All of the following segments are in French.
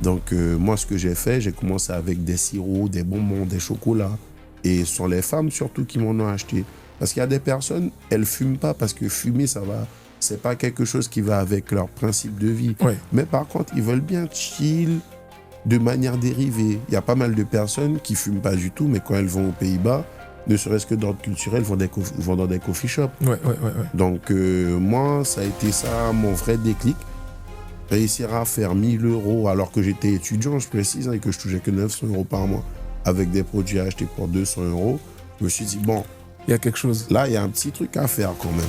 Donc, moi, ce que j'ai fait, j'ai commencé avec des sirops, des bonbons, des chocolats. Et ce sont les femmes surtout qui m'en ont acheté. Parce qu'il y a des personnes, elles fument pas parce que fumer, ça va. C'est pas quelque chose qui va avec leur principe de vie. Ouais. Mais par contre, ils veulent bien chill de manière dérivée. Il y a pas mal de personnes qui fument pas du tout, mais quand elles vont aux Pays-Bas, ne serait-ce que d'ordre culturel, vont dans des coffee shops. Ouais. Donc, moi, ça a été ça, mon vrai déclic. Réussir à faire 1 000 € alors que j'étais étudiant, je précise, et que je touchais que 900 € par mois avec des produits achetés pour 200 €. Je me suis dit, bon, Il y a quelque chose. là, il y a un petit truc à faire quand même.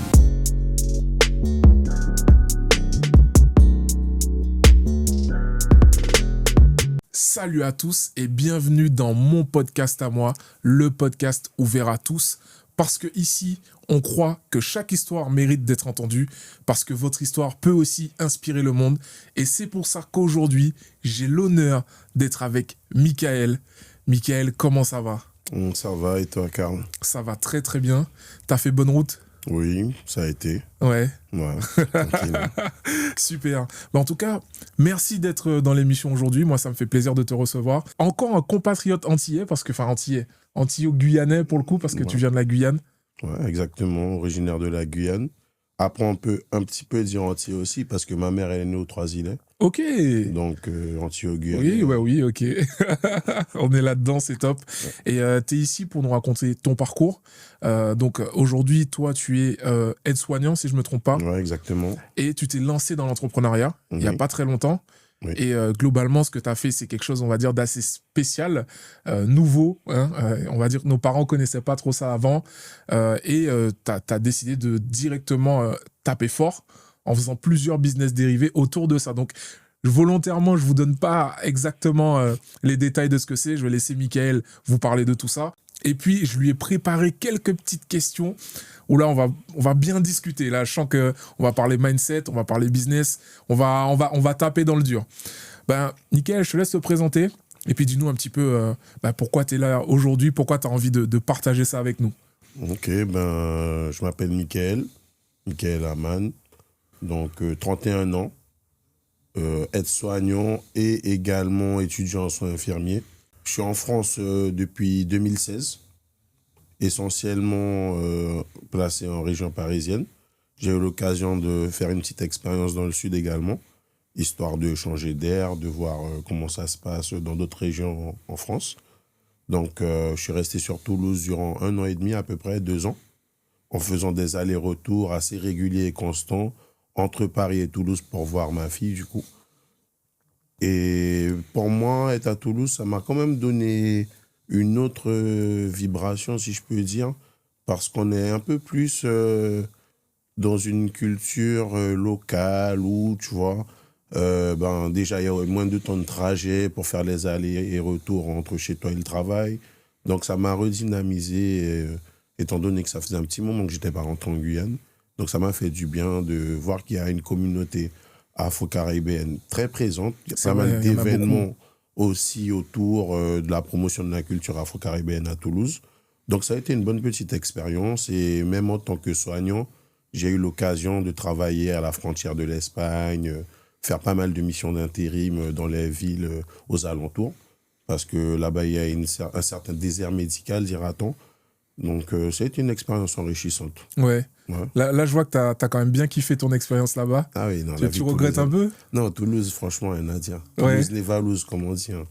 Salut à tous et bienvenue dans mon podcast à moi, le podcast ouvert à tous. Parce que ici, on croit que chaque histoire mérite d'être entendue, parce que votre histoire peut aussi inspirer le monde. Et c'est pour ça qu'aujourd'hui, j'ai l'honneur d'être avec Michael. Michael, comment ça va ? Ça va, et toi, Karl? Ça va très très bien. T'as fait bonne route ? Oui, ça a été. Ouais. Ouais, tranquille. Super. En tout cas, merci d'être dans l'émission aujourd'hui. Moi, ça me fait plaisir de te recevoir. Encore un compatriote antillais, antillais-guyanais pour le coup, parce que tu viens de la Guyane. Ouais, exactement, originaire de la Guyane. Après, on peut un petit peu dire antillais aussi, parce que ma mère, elle est née aux Trois-Îlets. Ok. Donc, antillais-guyanais. Oui, ok. On est là-dedans, c'est top. Ouais. Et tu es ici pour nous raconter ton parcours. Donc, aujourd'hui, toi, tu es aide-soignant, si je ne me trompe pas. Ouais, exactement. Et tu t'es lancé dans l'entrepreneuriat il n'y a pas très longtemps. Oui. Et globalement, ce que tu as fait, c'est quelque chose, on va dire, d'assez spécial, nouveau. On va dire que nos parents ne connaissaient pas trop ça avant. Et tu as décidé de directement taper fort en faisant plusieurs business dérivés autour de ça. Donc, volontairement, je ne vous donne pas exactement les détails de ce que c'est. Je vais laisser Michael vous parler de tout ça. Et puis, je lui ai préparé quelques petites questions où là, on va bien discuter. Là, je sens qu'on va parler mindset, on va parler business, on va taper dans le dur. Michael, je te laisse te présenter. Et puis, dis-nous un petit peu pourquoi tu es là aujourd'hui, pourquoi tu as envie de partager ça avec nous. Ok, je m'appelle Michael Aman, donc 31 ans, aide-soignant et également étudiant en soins infirmiers. Je suis en France depuis 2016, essentiellement placé en région parisienne. J'ai eu l'occasion de faire une petite expérience dans le sud également, histoire de changer d'air, de voir comment ça se passe dans d'autres régions en France. Donc, je suis resté sur Toulouse durant 1 an et demi, à peu près 2 ans, en faisant des allers-retours assez réguliers et constants entre Paris et Toulouse pour voir ma fille, du coup. Et pour moi, être à Toulouse, ça m'a quand même donné une autre vibration, si je peux dire, parce qu'on est un peu plus dans une culture locale où, tu vois, déjà, il y a moins de temps de trajet pour faire les allers et retours entre chez toi et le travail. Donc, ça m'a redynamisé, étant donné que ça faisait un petit moment que je n'étais pas rentré en Guyane. Donc, ça m'a fait du bien de voir qu'il y a une communauté afro-caribéenne très présente. Il y a pas mal d'événements aussi autour de la promotion de la culture afro-caribéenne à Toulouse. Donc, ça a été une bonne petite expérience. Et même en tant que soignant, j'ai eu l'occasion de travailler à la frontière de l'Espagne, faire pas mal de missions d'intérim dans les villes aux alentours. Parce que là-bas, il y a un certain désert médical, dira-t-on. Donc, ça a été une expérience enrichissante. Ouais. Là, je vois que tu as quand même bien kiffé ton expérience là-bas. Ah oui, non. Tu regrettes un peu ? Non, Toulouse, franchement, rien à dire. Toulouse, les Valouses, comme on dit. Hein.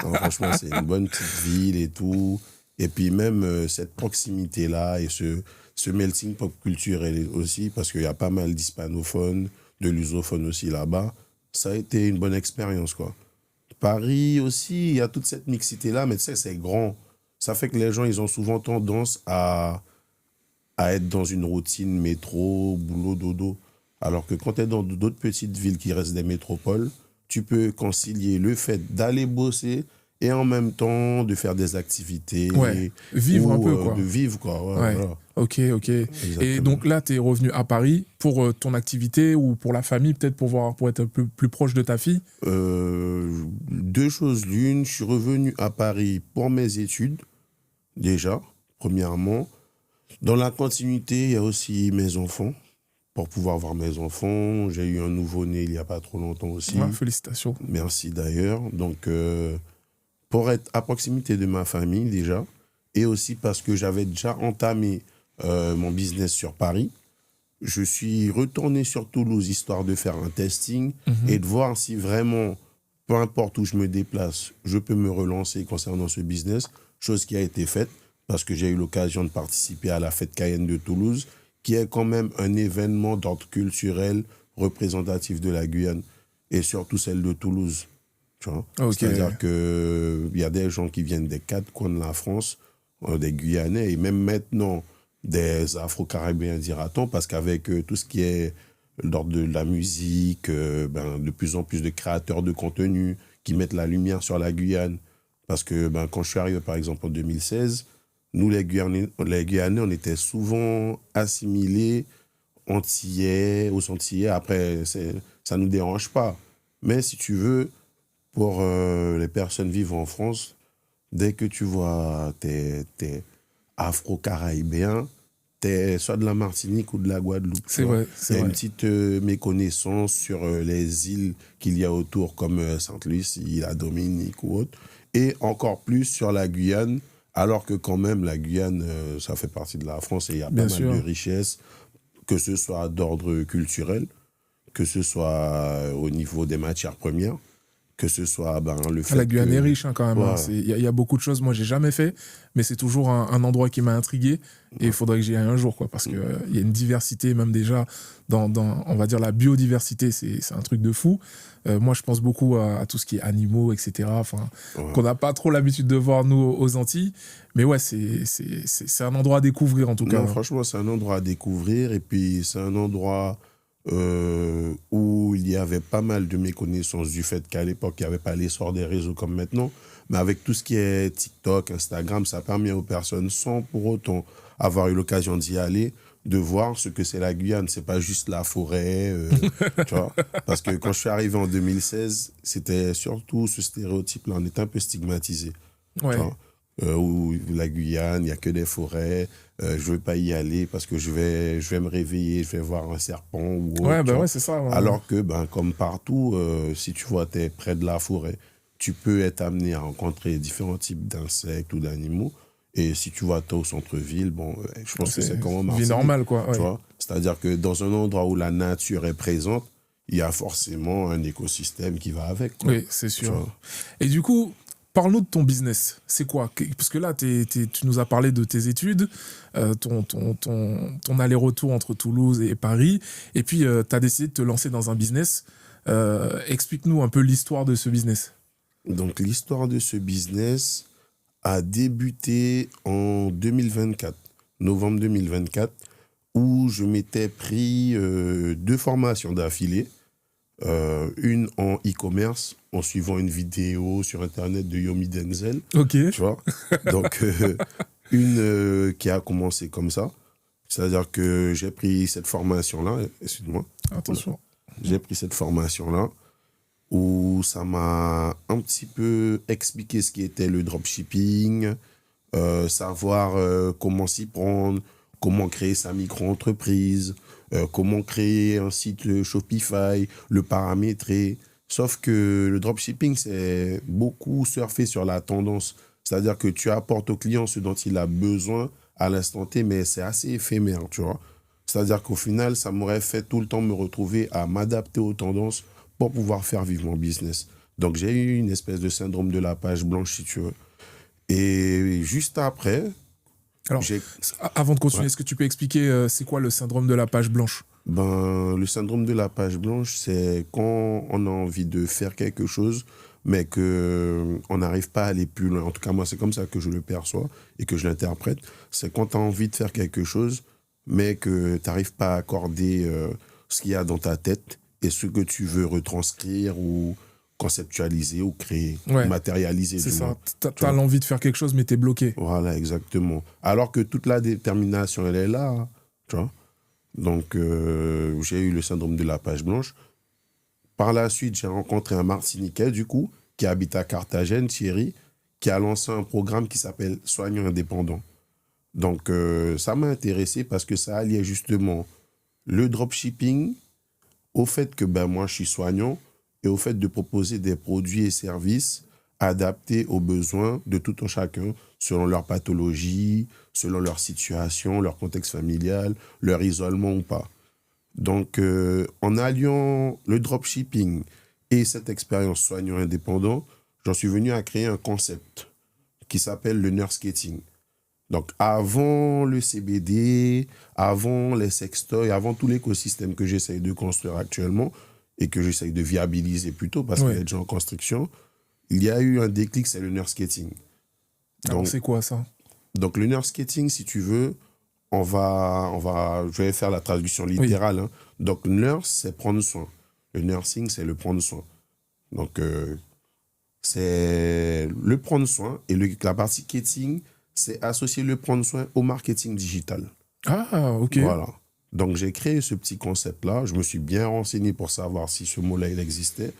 Non, franchement, c'est une bonne petite ville et tout. Et puis même cette proximité-là et ce melting pot culturel aussi, parce qu'il y a pas mal d'hispanophones, de lusophones aussi là-bas. Ça a été une bonne expérience, quoi. Paris aussi, il y a toute cette mixité-là, mais tu sais, c'est grand. Ça fait que les gens, ils ont souvent tendance à être dans une routine métro, boulot, dodo. Alors que quand tu es dans d'autres petites villes qui restent des métropoles, tu peux concilier le fait d'aller bosser et en même temps de faire des activités. Vivre un peu, quoi. De vivre, quoi. Ouais. Voilà. Ok. Exactement. Et donc là, tu es revenu à Paris pour ton activité ou pour la famille, peut-être pour être plus proche de ta fille ? 2 choses l'une. Je suis revenu à Paris pour mes études, déjà, premièrement. Dans la continuité, il y a aussi mes enfants, pour pouvoir voir mes enfants. J'ai eu un nouveau-né il n'y a pas trop longtemps aussi. Ouais, félicitations. Merci d'ailleurs. Donc, pour être à proximité de ma famille déjà, et aussi parce que j'avais déjà entamé mon business sur Paris, je suis retourné sur Toulouse histoire de faire un testing et de voir si vraiment, peu importe où je me déplace, je peux me relancer concernant ce business, chose qui a été faite parce que j'ai eu l'occasion de participer à la fête Cayenne de Toulouse, qui est quand même un événement d'ordre culturel représentatif de la Guyane et surtout celle de Toulouse. Tu vois. Ok. C'est-à-dire qu'il y a des gens qui viennent des quatre coins de la France, des Guyanais et même maintenant des Afro-Caribéens, dira-t-on, parce qu'avec tout ce qui est l'ordre de la musique, de plus en plus de créateurs de contenu qui mettent la lumière sur la Guyane. Parce que quand je suis arrivé, par exemple, en 2016, nous, les Guyanais, on était souvent assimilés aux Antillais. Après, ça ne nous dérange pas. Mais si tu veux, pour les personnes vivant en France, dès que tu vois t'es afro-caribéen, t'es soit de la Martinique ou de la Guadeloupe. C'est vrai, Il c'est y a vrai. une petite méconnaissance sur les îles qu'il y a autour, comme Sainte-Lucie, la Dominique ou autre, et encore plus sur la Guyane, alors que quand même, la Guyane, ça fait partie de la France et il y a Bien pas sûr. mal de richesses, que ce soit d'ordre culturel, que ce soit au niveau des matières premières, que ce soit le fait La Guyane que... est riche quand même. Ouais. Il y a beaucoup de choses. Moi, j'ai jamais fait, mais c'est toujours un endroit qui m'a intrigué. Et il faudrait que j'y aille un jour, quoi, parce qu'il y a une diversité, même déjà, dans on va dire, la biodiversité, c'est un truc de fou. Moi, je pense beaucoup à tout ce qui est animaux, etc. Enfin, qu'on n'a pas trop l'habitude de voir, nous, aux Antilles. Mais ouais, c'est un endroit à découvrir, en tout cas. Non, franchement, c'est un endroit à découvrir. Et puis, c'est un endroit où il y avait pas mal de méconnaissances du fait qu'à l'époque, il n'y avait pas l'essor des réseaux comme maintenant. Mais avec tout ce qui est TikTok, Instagram, ça permet aux personnes, sans pour autant avoir eu l'occasion d'y aller, de voir ce que c'est la Guyane. C'est pas juste la forêt, tu vois. Parce que quand je suis arrivé en 2016, c'était surtout ce stéréotype-là. On était un peu stigmatisé. Ouais. Tu vois. Où la Guyane, il n'y a que des forêts. Je ne veux pas y aller parce que je vais me réveiller, je vais voir un serpent ou autre. Ouais, tu vois. ouais, c'est ça. Ouais. Alors que, comme partout, si tu vois, tu es près de la forêt, tu peux être amené à rencontrer différents types d'insectes ou d'animaux. Et si tu vois, tu es au centre-ville, je pense que c'est comme en vie Martinique. normale, quoi. Ouais. Tu vois. C'est-à-dire que dans un endroit où la nature est présente, il y a forcément un écosystème qui va avec. Quoi. Oui, c'est Tu sûr. vois. Et du coup, parle-nous de ton business. C'est quoi? Parce que là, tu nous as parlé de tes études, ton aller-retour entre Toulouse et Paris, et puis tu as décidé de te lancer dans un business. Explique-nous un peu l'histoire de ce business. Donc, l'histoire de ce business a débuté en 2024, novembre 2024, où je m'étais pris 2 formations d'affilée. Une en e-commerce, en suivant une vidéo sur Internet de Yomi Denzel. Ok. Tu vois. Donc, une qui a commencé comme ça. C'est-à-dire que j'ai pris cette formation-là. Excuse-moi. Attention. J'ai pris cette formation-là où ça m'a un petit peu expliqué ce qui était le dropshipping, savoir comment s'y prendre, comment créer sa micro-entreprise, comment créer un site Shopify, le paramétrer. Sauf que le dropshipping, c'est beaucoup surfer sur la tendance. C'est-à-dire que tu apportes au client ce dont il a besoin à l'instant T, mais c'est assez éphémère, tu vois. C'est-à-dire qu'au final, ça m'aurait fait tout le temps me retrouver à m'adapter aux tendances pour pouvoir faire vivre mon business. Donc, j'ai eu une espèce de syndrome de la page blanche, si tu veux. Et juste après... Alors, avant de continuer, est-ce que tu peux expliquer c'est quoi le syndrome de la page blanche? Le syndrome de la page blanche, c'est quand on a envie de faire quelque chose, mais qu'on n'arrive pas à aller plus loin. En tout cas, moi, c'est comme ça que je le perçois et que je l'interprète. C'est quand tu as envie de faire quelque chose, mais que tu n'arrives pas à accorder ce qu'il y a dans ta tête et ce que tu veux retranscrire ou conceptualiser ou créer, matérialiser. C'est ça. Tu as l'envie de faire quelque chose, mais tu es bloqué. Voilà, exactement. Alors que toute la détermination, elle est là. Hein, tu vois. Donc, j'ai eu le syndrome de la page blanche. Par la suite, j'ai rencontré un Martiniquais, du coup, qui habite à Carthagène, Thierry, qui a lancé un programme qui s'appelle Soignants indépendants. Donc, ça m'a intéressé parce que ça alliait justement le dropshipping au fait que moi, je suis soignant et au fait de proposer des produits et services adaptés aux besoins de tout un chacun, selon leur pathologie, selon leur situation, leur contexte familial, leur isolement ou pas. Donc, en alliant le dropshipping et cette expérience soignant indépendant, j'en suis venu à créer un concept qui s'appelle le nurse skating. Donc, avant le CBD, avant les sextoys, avant tout l'écosystème que j'essaye de construire actuellement et que j'essaye de viabiliser plutôt parce qu'il est déjà en construction, il y a eu un déclic, c'est le nurse skating. Alors, c'est quoi ça? Donc, le nurse skating, si tu veux, je vais faire la traduction littérale. Hein. Donc, nurse, c'est prendre soin. Le nursing, c'est le prendre soin. Donc, c'est le prendre soin et la partie skating, c'est associer le prendre soin au marketing digital. Ah, ok. Voilà. Donc, j'ai créé ce petit concept-là. Je me suis bien renseigné pour savoir si ce mot-là, il existait.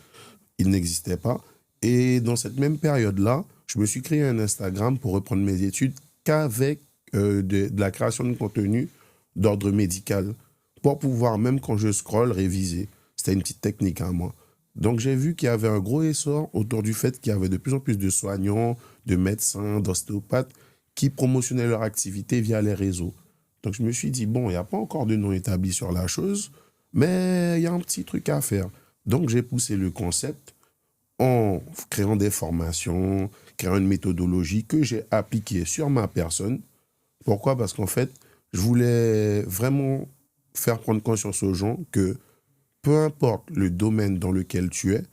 Il n'existait pas. Et dans cette même période-là, je me suis créé un Instagram pour reprendre mes études qu'avec de la création de contenu d'ordre médical pour pouvoir, même quand je scrolle, réviser. C'était une petite technique à moi. Donc, j'ai vu qu'il y avait un gros essor autour du fait qu'il y avait de plus en plus de soignants, de médecins, d'ostéopathes qui promotionnaient leur activité via les réseaux. Donc, je me suis dit, bon, il n'y a pas encore de nom établi sur la chose, mais il y a un petit truc à faire. Donc, j'ai poussé le concept en créant des formations, créant une méthodologie que j'ai appliquée sur ma personne. Pourquoi? Parce qu'en fait, je voulais vraiment faire prendre conscience aux gens que peu importe le domaine dans lequel tu es,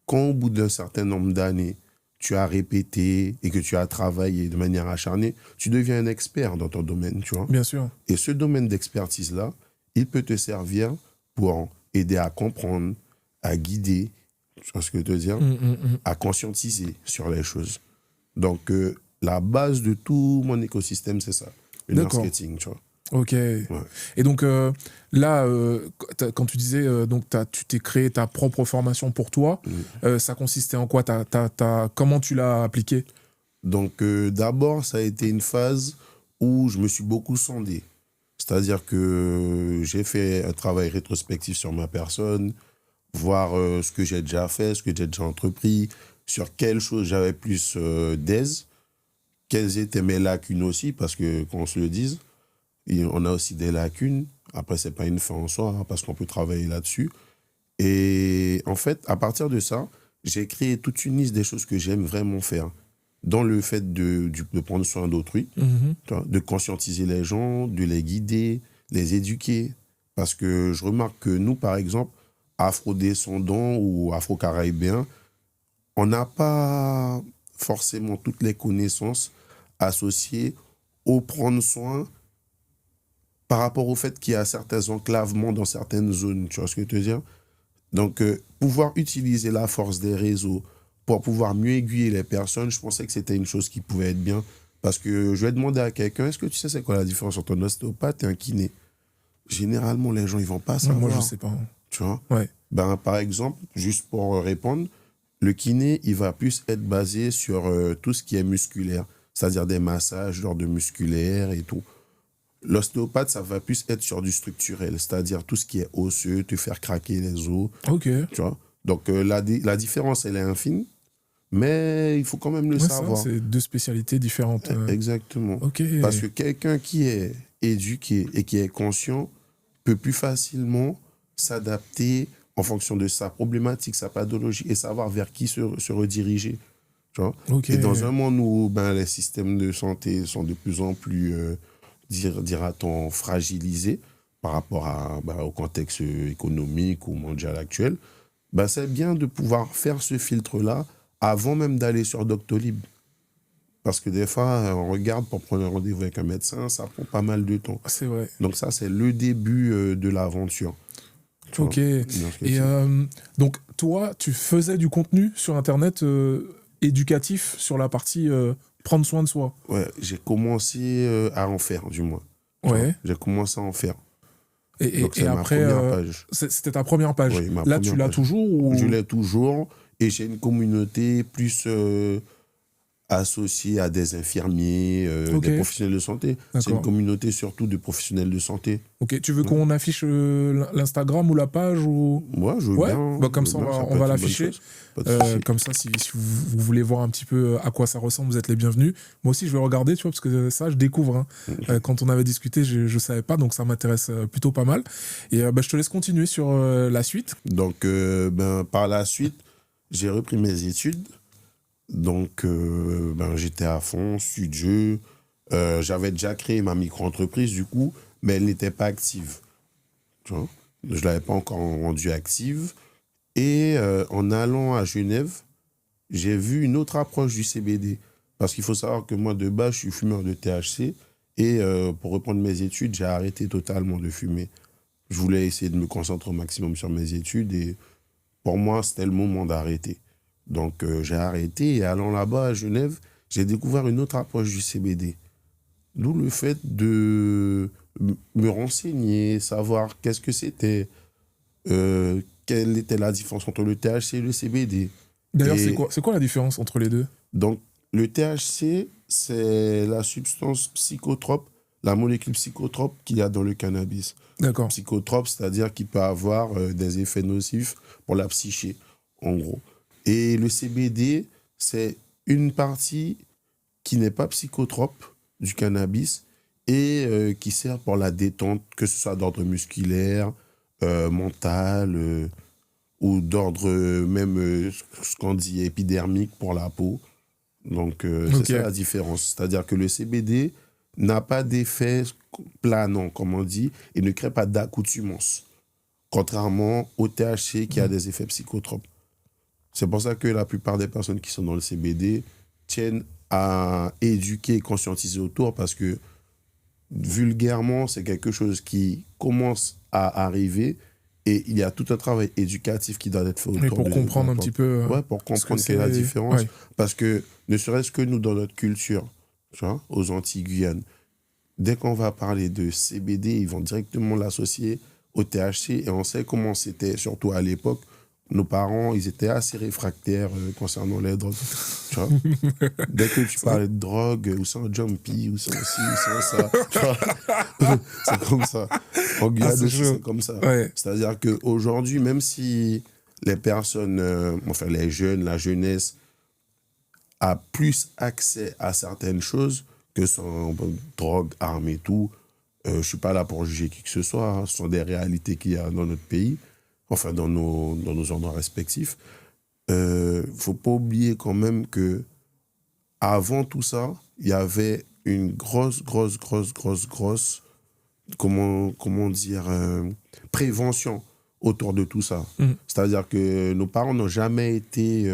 quand au bout d'un certain nombre d'années, tu as répété et que tu as travaillé de manière acharnée, tu deviens un expert dans ton domaine, tu vois. Bien sûr. Et ce domaine d'expertise-là, il peut te servir pour aider à comprendre, à guider, tu vois ce que je veux dire, à conscientiser sur les choses. Donc, la base de tout mon écosystème, c'est ça, le nurse skating, tu vois. Ok. Ouais. Et donc là, quand tu disais tu t'es créé ta propre formation pour toi, ça consistait en quoi? Comment tu l'as appliqué? Donc d'abord, ça a été une phase où je me suis beaucoup sondé. C'est-à-dire que j'ai fait un travail rétrospectif sur ma personne, voir ce que j'ai déjà fait, ce que j'ai déjà entrepris, sur quelles choses j'avais plus d'aise, quelles étaient mes lacunes aussi, parce que qu'on se le dise, on a aussi des lacunes. Après, c'est pas une fin en soi, hein, parce qu'on peut travailler là-dessus. Et en fait, à partir de ça, j'ai créé toute une liste des choses que j'aime vraiment faire. Dans le fait de prendre soin d'autrui, de conscientiser les gens, de les guider, les éduquer. Parce que je remarque que nous, par exemple, afro-descendants ou afro-caribéens, on n'a pas forcément toutes les connaissances associées au prendre soin par rapport au fait qu'il y a certains enclavements dans certaines zones, tu vois ce que je veux dire? Donc, pouvoir utiliser la force des réseaux pour pouvoir mieux aiguiller les personnes, je pensais que c'était une chose qui pouvait être bien. Parce que je vais demander à quelqu'un, est-ce que tu sais c'est quoi la différence entre un ostéopathe et un kiné? Généralement, les gens, ils vont pas savoir. Moi, je sais pas. Tu vois? Ouais. Par exemple, juste pour répondre, le kiné, il va plus être basé sur tout ce qui est musculaire, c'est-à-dire des massages, l'ordre musculaire et tout. L'ostéopathe, ça va plus être sur du structurel, c'est-à-dire tout ce qui est osseux, te faire craquer les os. Ok. Tu vois? Donc, la différence, elle est infime, mais il faut quand même le savoir. C'est deux spécialités différentes. Exactement. Ok. Parce que quelqu'un qui est éduqué et qui est conscient peut plus facilement s'adapter en fonction de sa problématique, sa pathologie et savoir vers qui se rediriger. Tu vois? Ok. Et dans un monde où les systèmes de santé sont de plus en plus... dira-t-on, fragilisé par rapport au contexte économique ou mondial actuel, c'est bien de pouvoir faire ce filtre-là avant même d'aller sur Doctolib. Parce que des fois, on regarde pour prendre un rendez-vous avec un médecin, ça prend pas mal de temps. C'est vrai. Donc ça, c'est le début de l'aventure. Ok. Et donc, toi, tu faisais du contenu sur Internet éducatif sur la partie... prendre soin de soi. Ouais, j'ai commencé à en faire, du moins. Ouais. J'ai commencé à en faire. Donc, c'est ma première page. C'était ta première page. Oui, là, tu l'as toujours ou... Je l'ai toujours. Et j'ai une communauté plus associé à des infirmiers, des professionnels de santé. C'est une communauté surtout de professionnels de santé. Ok, tu veux qu'on affiche l'Instagram ou la page ou... Ouais, je veux bien. Bah, comme ça, on va l'afficher. Comme ça, si vous voulez voir un petit peu à quoi ça ressemble, vous êtes les bienvenus. Moi aussi, je vais regarder, tu vois, parce que ça, je découvre. Quand on avait discuté, je ne savais pas, donc ça m'intéresse plutôt pas mal. Et je te laisse continuer sur la suite. Donc, par la suite, j'ai repris mes études. Donc, j'étais à fond, studieux. J'avais déjà créé ma micro-entreprise, du coup, mais elle n'était pas active. Tu vois, je ne l'avais pas encore rendue active. Et en allant à Genève, j'ai vu une autre approche du CBD. Parce qu'il faut savoir que moi, de base, je suis fumeur de THC. Et pour reprendre mes études, j'ai arrêté totalement de fumer. Je voulais essayer de me concentrer au maximum sur mes études. Et pour moi, c'était le moment d'arrêter. Donc, j'ai arrêté. Et allant là-bas, à Genève, j'ai découvert une autre approche du CBD. D'où le fait de me renseigner, savoir qu'est-ce que c'était, quelle était la différence entre le THC et le CBD. D'ailleurs, c'est quoi la différence entre les deux? Donc, le THC, c'est la substance psychotrope, la molécule psychotrope qu'il y a dans le cannabis. D'accord. Psychotrope, c'est-à-dire qu'il peut avoir des effets nocifs pour la psyché, en gros. Et le CBD, c'est une partie qui n'est pas psychotrope du cannabis et qui sert pour la détente, que ce soit d'ordre musculaire, mental ou d'ordre même ce qu'on dit épidermique pour la peau. Donc, c'est ça la différence. C'est-à-dire que le CBD n'a pas d'effet planant, comme on dit, et ne crée pas d'accoutumance, contrairement au THC qui a des effets psychotropes. C'est pour ça que la plupart des personnes qui sont dans le CBD tiennent à éduquer et conscientiser autour, parce que vulgairement, c'est quelque chose qui commence à arriver et il y a tout un travail éducatif qui doit être fait autour. Mais pour comprendre un petit peu... Ouais, pour comprendre quelle est la différence. Ouais. Parce que ne serait-ce que nous, dans notre culture, tu vois, aux Antilles-Guyane, dès qu'on va parler de CBD, ils vont directement l'associer au THC et on sait comment c'était, surtout à l'époque. Nos parents, ils étaient assez réfractaires concernant les drogues. Tu vois, dès que tu parlais de drogue, ou sans jumpy, ou sans ci, ou sans ça, tu vois, c'est comme ça. En Guyane, c'est comme ça. Ouais. C'est-à-dire qu'aujourd'hui, même si les personnes, les jeunes, la jeunesse, a plus accès à certaines choses, que sont drogue, armes et tout, je ne suis pas là pour juger qui que ce soit. Hein. Ce sont des réalités qu'il y a dans notre pays. Enfin, dans nos endroits respectifs. Faut pas oublier quand même que avant tout ça, il y avait une grosse, comment dire, prévention autour de tout ça. C'est-à-dire que nos parents n'ont jamais été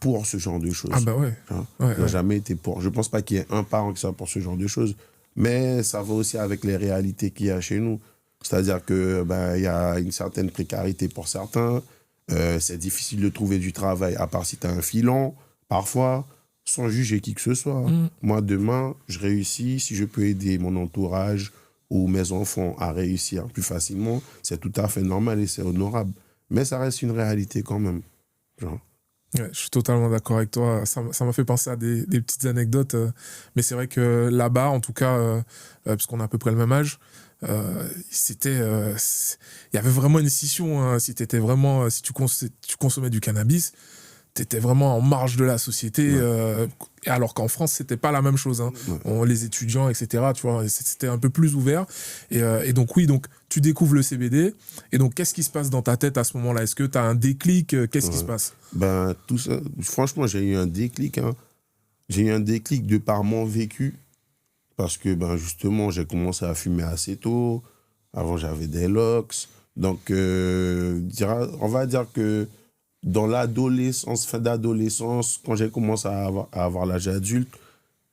pour ce genre de choses. Ah bah ouais. Hein, ils n'ont jamais été pour. Je pense pas qu'il y ait un parent qui soit pour ce genre de choses, mais ça va aussi avec les réalités qu'il y a chez nous. C'est-à-dire que y a une certaine précarité pour certains. C'est difficile de trouver du travail, à part si tu as un filon, parfois, sans juger qui que ce soit. Moi, demain, je réussis. Si je peux aider mon entourage ou mes enfants à réussir plus facilement, c'est tout à fait normal et c'est honorable. Mais ça reste une réalité quand même. Genre. Ouais, je suis totalement d'accord avec toi. Ça m'a fait penser à des petites anecdotes. Mais c'est vrai que là-bas, en tout cas, puisqu'on a à peu près le même âge, il y avait vraiment une scission. Hein. Si tu consommais du cannabis, t'étais vraiment en marge de la société. Alors qu'en France, c'était pas la même chose. Hein. Les étudiants, etc. Tu vois, c'était un peu plus ouvert. Et donc oui, donc tu découvres le CBD. Et donc qu'est-ce qui se passe dans ta tête à ce moment-là? Est-ce que tu as un déclic? Qu'est-ce qui se passe? Tout ça. Franchement, j'ai eu un déclic. Hein. J'ai eu un déclic de par mon vécu. Parce que, justement, j'ai commencé à fumer assez tôt. Avant, j'avais des locks. Donc, on va dire que dans l'adolescence, fin d'adolescence, quand j'ai commencé à avoir l'âge adulte,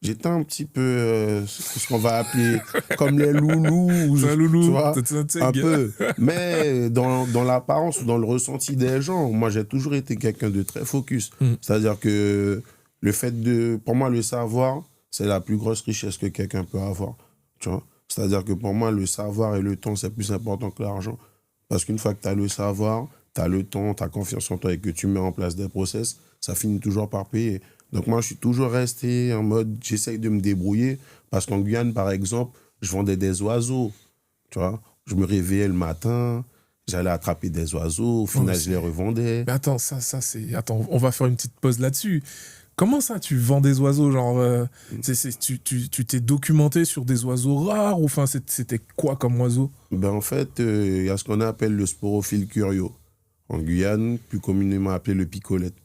j'étais un petit peu ce qu'on va appeler comme les loulous. C'est un loulou, tu vois, un peu. Mais dans l'apparence ou dans le ressenti des gens, moi, j'ai toujours été quelqu'un de très focus. C'est-à-dire que le fait pour moi, le savoir, c'est la plus grosse richesse que quelqu'un peut avoir. Tu vois? C'est-à-dire que pour moi, le savoir et le temps, c'est plus important que l'argent. Parce qu'une fois que tu as le savoir, tu as le temps, tu as confiance en toi et que tu mets en place des process, ça finit toujours par payer. Donc moi, je suis toujours resté en mode, j'essaye de me débrouiller, parce qu'en Guyane, par exemple, je vendais des oiseaux, tu vois. Je me réveillais le matin, j'allais attraper des oiseaux, au final, je les revendais. Mais attends, ça c'est... Attends, on va faire une petite pause là-dessus. Comment ça, tu vends des oiseaux? Genre, tu t'es documenté sur des oiseaux rares? Ou enfin, c'était quoi comme oiseau? Ben, en fait, il y a ce qu'on appelle le sporophile curio. En Guyane, plus communément appelé le picolette.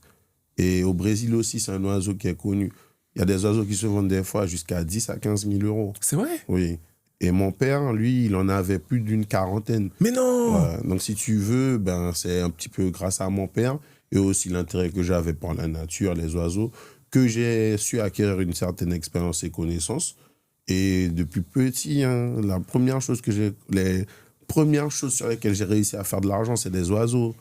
Et au Brésil aussi, c'est un oiseau qui est connu. Il y a des oiseaux qui se vendent des fois jusqu'à 10 à 15 000 euros. C'est vrai? Oui. Et mon père, lui, il en avait plus d'une quarantaine. Mais non! Donc, si tu veux, ben, c'est un petit peu grâce à mon père et aussi l'intérêt que j'avais pour la nature, les oiseaux, que j'ai su acquérir une certaine expérience et connaissance. Et depuis petit, hein, les premières choses sur lesquelles j'ai réussi à faire de l'argent, c'est des oiseaux.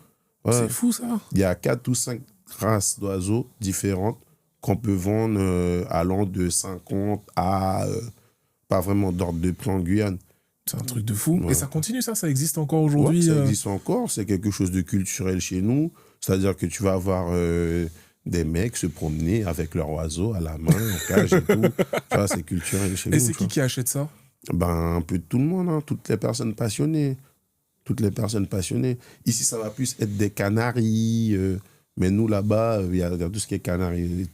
Ouais. C'est fou, ça. Il y a 4 ou 5 races d'oiseaux différentes qu'on peut vendre allant de 50 à pas vraiment d'ordre de prix en Guyane. C'est un truc de fou. Ouais. Et ça continue, ça existe encore aujourd'hui? Ouais, ça existe encore, c'est quelque chose de culturel chez nous. C'est-à-dire que tu vas avoir des mecs se promener avec leur oiseau à la main, en cage et tout. Tu vois, c'est culturel chez nous. Et c'est qui achète ça? Ben, un peu de tout le monde, hein, toutes les personnes passionnées. Toutes les personnes passionnées. Ici, ça va plus être des canaris, mais nous, là-bas, il y a tout ce qui est canaris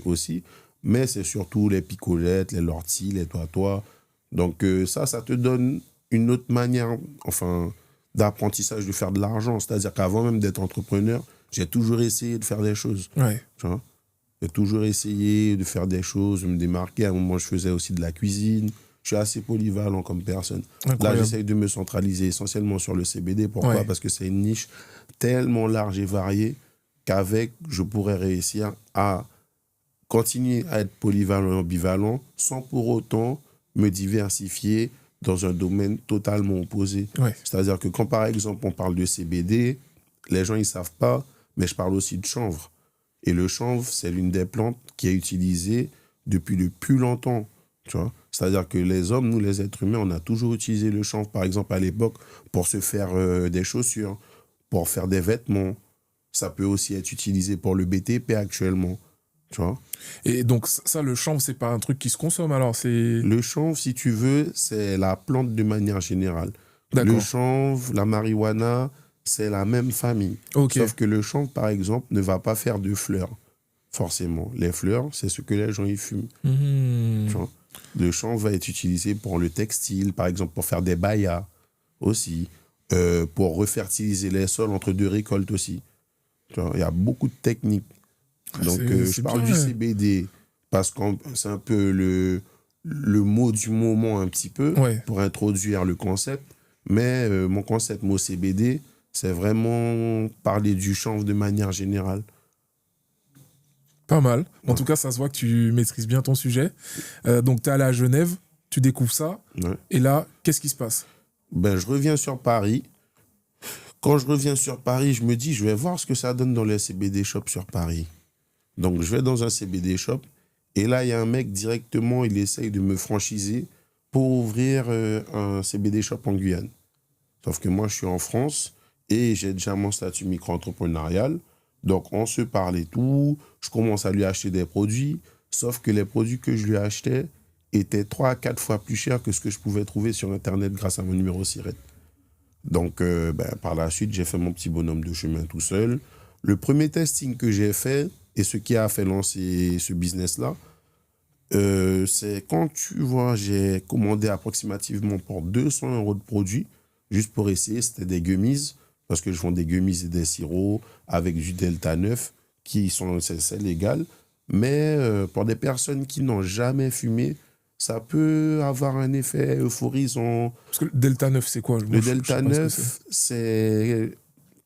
aussi. Mais c'est surtout les picolettes, les lorties, les toitois. Donc ça te donne une autre manière, enfin, d'apprentissage de faire de l'argent. C'est-à-dire qu'avant même d'être entrepreneur, j'ai toujours essayé de faire des choses. Ouais. Tu vois, j'ai toujours essayé de faire des choses, de me démarquer. À un moment, je faisais aussi de la cuisine. Je suis assez polyvalent comme personne. Incroyable. Là, j'essaye de me centraliser essentiellement sur le CBD. Pourquoi? Ouais. Parce que c'est une niche tellement large et variée qu'avec, je pourrais réussir à continuer à être polyvalent et ambivalent sans pour autant me diversifier dans un domaine totalement opposé. Ouais. C'est-à-dire que quand, par exemple, on parle de CBD, les gens, ils ne savent pas, mais je parle aussi de chanvre. Et le chanvre, c'est l'une des plantes qui est utilisée depuis le plus longtemps. Tu vois? C'est-à-dire que les hommes, nous, les êtres humains, on a toujours utilisé le chanvre, par exemple, à l'époque, pour se faire des chaussures, pour faire des vêtements. Ça peut aussi être utilisé pour le BTP actuellement. Tu vois? Et donc, ça, le chanvre, c'est pas un truc qui se consomme alors? Le chanvre, si tu veux, c'est la plante de manière générale. D'accord. Le chanvre, la marijuana, c'est la même famille. Ok. Sauf que le chanvre, par exemple, ne va pas faire de fleurs, forcément. Les fleurs, c'est ce que les gens y fument. Mhm. Tu vois? Le chanvre va être utilisé pour le textile, par exemple, pour faire des bayas aussi, pour refertiliser les sols entre deux récoltes aussi. Tu vois? Il y a beaucoup de techniques. Donc, je parle bien, du CBD parce que c'est un peu le mot du moment un petit peu Ouais. pour introduire le concept. Mais mon concept mot CBD, c'est vraiment parler du chanvre de manière générale. Pas mal. En Ouais. tout cas, ça se voit que tu maîtrises bien ton sujet. Donc, tu es allé à Genève, tu découvres ça. Ouais. Et là, qu'est-ce qui se passe? Ben, je reviens sur Paris. Quand je reviens sur Paris, je me dis, je vais voir ce que ça donne dans les CBD shops sur Paris. Donc, je vais dans un CBD shop et là, il y a un mec directement, il essaye de me franchiser pour ouvrir un CBD shop en Guyane. Sauf que moi, je suis en France et j'ai déjà mon statut micro-entrepreneurial. Donc, on se parle et tout. Je commence à lui acheter des produits. Sauf que les produits que je lui achetais étaient 3 à 4 fois plus chers que ce que je pouvais trouver sur Internet grâce à mon numéro SIRET. Donc, par la suite, j'ai fait mon petit bonhomme de chemin tout seul. Le premier testing que j'ai fait, et ce qui a fait lancer ce business-là, c'est quand tu vois, j'ai commandé approximativement pour 200 € de produits, juste pour essayer, c'était des gummies, parce que je vends des gummies et des sirops avec du Delta 9, c'est légal. Mais pour des personnes qui n'ont jamais fumé, ça peut avoir un effet euphorisant. Parce que le Delta 9, c'est quoi? Le Delta 9, c'est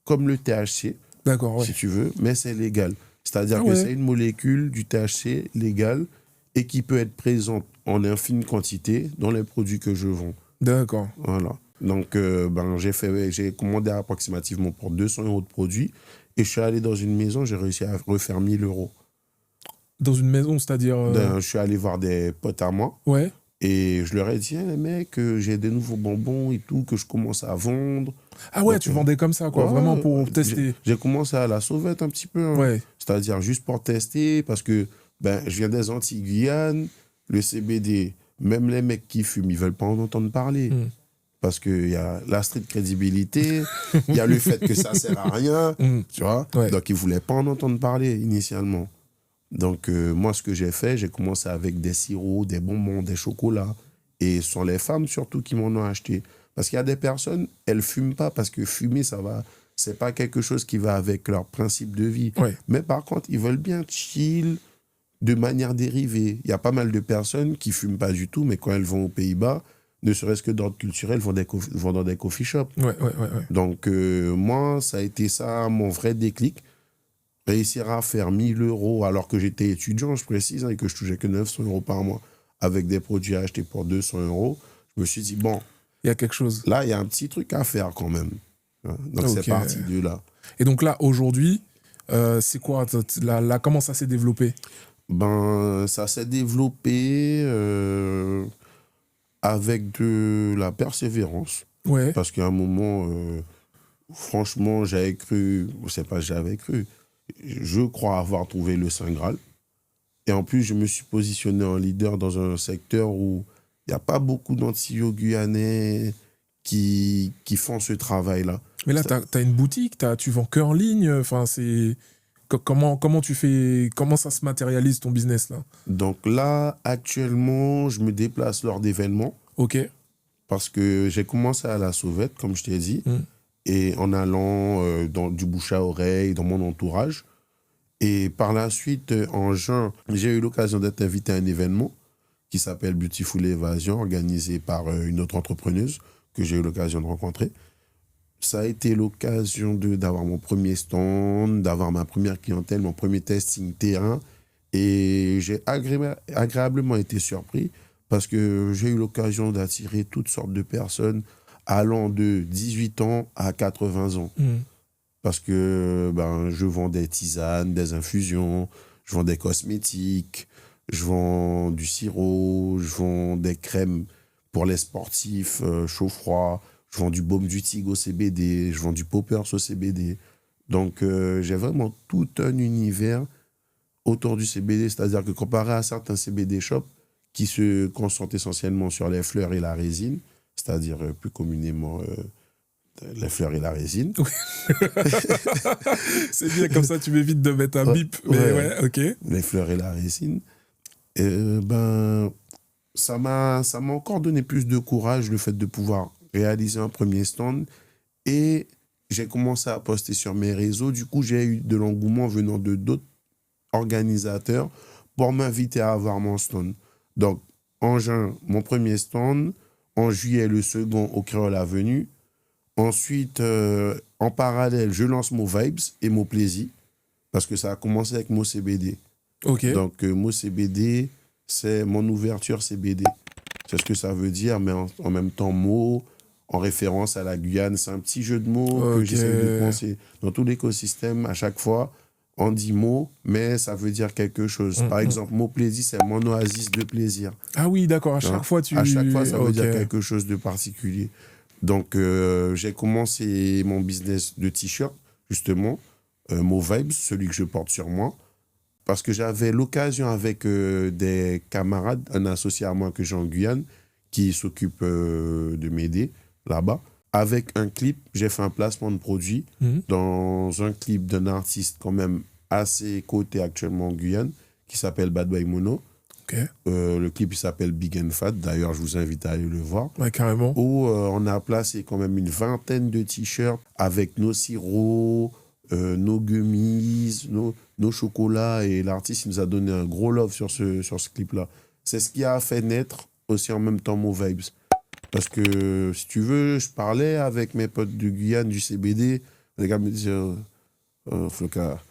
comme le THC, D'accord, ouais. si tu veux, mais c'est légal. C'est-à-dire Ah que ouais. c'est une molécule du THC légale et qui peut être présente en infime quantité dans les produits que je vends. D'accord. Voilà. Donc, j'ai commandé approximativement pour 200 € de produits et je suis allé dans une maison, j'ai réussi à refaire 1 000 €. Dans une maison, c'est-à-dire... Je suis allé voir des potes à moi Ouais. et je leur ai dit, les mecs, j'ai des nouveaux bonbons et tout que je commence à vendre. Ah ouais, Donc, tu vendais comme ça, quoi, ouais, vraiment pour tester. J'ai commencé à la sauvette un petit peu. Hein. Ouais. C'est-à-dire juste pour tester, parce que Ben, je viens des Antilles-Guyane, le CBD, même les mecs qui fument, ils veulent pas en entendre parler. Mm. Parce qu'il y a la street crédibilité, il y a le fait que ça sert à rien, Mm. tu vois. Ouais. Donc, ils voulaient pas en entendre parler initialement. Donc, moi, ce que j'ai fait, j'ai commencé avec des sirops, des bonbons, des chocolats. Et ce sont les femmes surtout qui m'en ont acheté. Parce qu'il y a des personnes, elles fument pas parce que fumer, ça va, c'est pas quelque chose qui va avec leur principe de vie. Ouais. Mais par contre, ils veulent bien chill de manière dérivée. Il y a pas mal de personnes qui fument pas du tout, mais quand elles vont aux Pays-Bas, ne serait-ce que d'ordre culturel, vont dans des coffee shops. Ouais. Donc, moi, ça a été ça, mon vrai déclic. Réussir à faire 1 000 € alors que j'étais étudiant, je précise, et que je touchais que 900 € par mois avec des produits achetés pour 200 €. Je me suis dit, bon, Il y a quelque chose. là, il y a un petit truc à faire quand même. Donc, Ok. c'est parti de là. Et donc là, aujourd'hui, c'est quoi là, comment ça s'est développé? Ben, ça s'est développé avec de la persévérance. Ouais. Parce qu'à un moment, franchement, j'avais cru, je sais pas, j'avais cru, je crois avoir trouvé le Saint Graal. Et en plus, je me suis positionné en leader dans un secteur où il n'y a pas beaucoup d'Antillais guyanais qui font ce travail-là. Mais là, t'as une boutique, tu vends que en ligne. Enfin, c'est comment tu fais, comment ça se matérialise ton business là? Donc là, actuellement, je me déplace lors d'événements Ok. parce que j'ai commencé à la sauvette, comme je t'ai dit, Mm. et en allant dans du bouche à oreille, dans mon entourage. Et par la suite, en juin, j'ai eu l'occasion d'être invité à un événement qui s'appelle Beautiful Évasion, organisé par une autre entrepreneuse que j'ai eu l'occasion de rencontrer. Ça a été l'occasion d'avoir mon premier stand, d'avoir ma première clientèle, mon premier testing terrain. Et j'ai agréablement été surpris parce que j'ai eu l'occasion d'attirer toutes sortes de personnes allant de 18 ans à 80 ans. Mm. Parce que ben, je vends des tisanes, des infusions, je vends des cosmétiques, je vends du sirop, je vends des crèmes pour les sportifs, chaud-froid, je vends du baume du tigre au CBD, je vends du poppers au CBD. Donc, j'ai vraiment tout un univers autour du CBD, c'est-à-dire que comparé à certains CBD shops qui se concentrent essentiellement sur les fleurs et la résine, c'est-à-dire plus communément les fleurs et la résine. C'est bien, comme ça tu m'évites de mettre un bip. Mais ouais, ok. Les fleurs et la résine. Ben, ça m'a encore donné plus de courage, le fait de pouvoir réaliser un premier stand. Et j'ai commencé à poster sur mes réseaux. Du coup, j'ai eu de l'engouement venant de d'autres organisateurs pour m'inviter à avoir mon stand. Donc, en juin, mon premier stand. En juillet, le second au Créole Avenue. Ensuite, en parallèle, je lance Mo Vibes et Mo Plaisir, parce que ça a commencé avec Mo CBD. Ok. Donc, Mo CBD, c'est mon ouverture CBD. C'est ce que ça veut dire, mais en même temps, Mo, en référence à la Guyane, c'est un petit jeu de mots que Ok. j'essaie de penser. Dans tout l'écosystème, à chaque fois, on dit Mo, mais ça veut dire quelque chose. Par exemple, Mo Plaisir, c'est mon oasis de plaisir. Ah oui, d'accord. À Hein? chaque fois, À chaque fois, ça veut Ok. dire quelque chose de particulier. Donc, j'ai commencé mon business de t-shirt, justement, Mo Vibes, celui que je porte sur moi, parce que j'avais l'occasion avec des camarades, un associé à moi que j'ai en Guyane, qui s'occupe de m'aider là-bas. Avec un clip, j'ai fait un placement de produit dans un clip d'un artiste quand même assez coté actuellement en Guyane, qui s'appelle Bad Boy Mono. Ok. Le clip il s'appelle Big and Fat, d'ailleurs je vous invite à aller le voir. Ouais, carrément. Où on a placé quand même une vingtaine de t-shirts avec nos sirops, nos gummies, nos chocolats, et l'artiste il nous a donné un gros love sur ce clip-là. C'est ce qui a fait naître aussi en même temps Mo Vibes. Parce que, si tu veux, je parlais avec mes potes de Guyane, du CBD, les gars me disaient, Floka,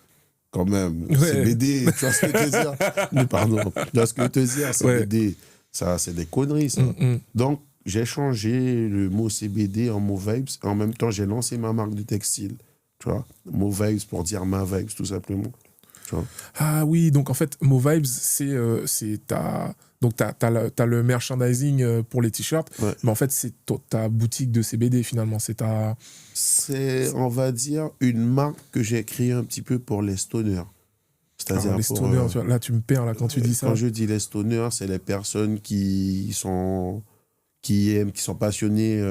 quand même, Ouais. CBD, tu vois ce que je veux te dire? Mais pardon, tu vois ce que je veux te dire, CBD, ça, c'est des conneries, ça. Donc, j'ai changé le mot CBD en Mo Vibes, et en même temps, j'ai lancé ma marque de textile, tu vois, Mo Vibes pour dire ma vibes, tout simplement. Tu vois. Ah oui, donc en fait, Mo Vibes, donc t'as le merchandising pour les t-shirts, Ouais. mais en fait, c'est ta boutique de CBD finalement. C'est, on va dire, une marque que j'ai créée un petit peu pour les stoners. C'est-à-dire les stoners, tu vois, là tu me perds là, quand tu dis ça. Quand je dis les stoners, c'est les personnes qui aiment, qui sont passionnées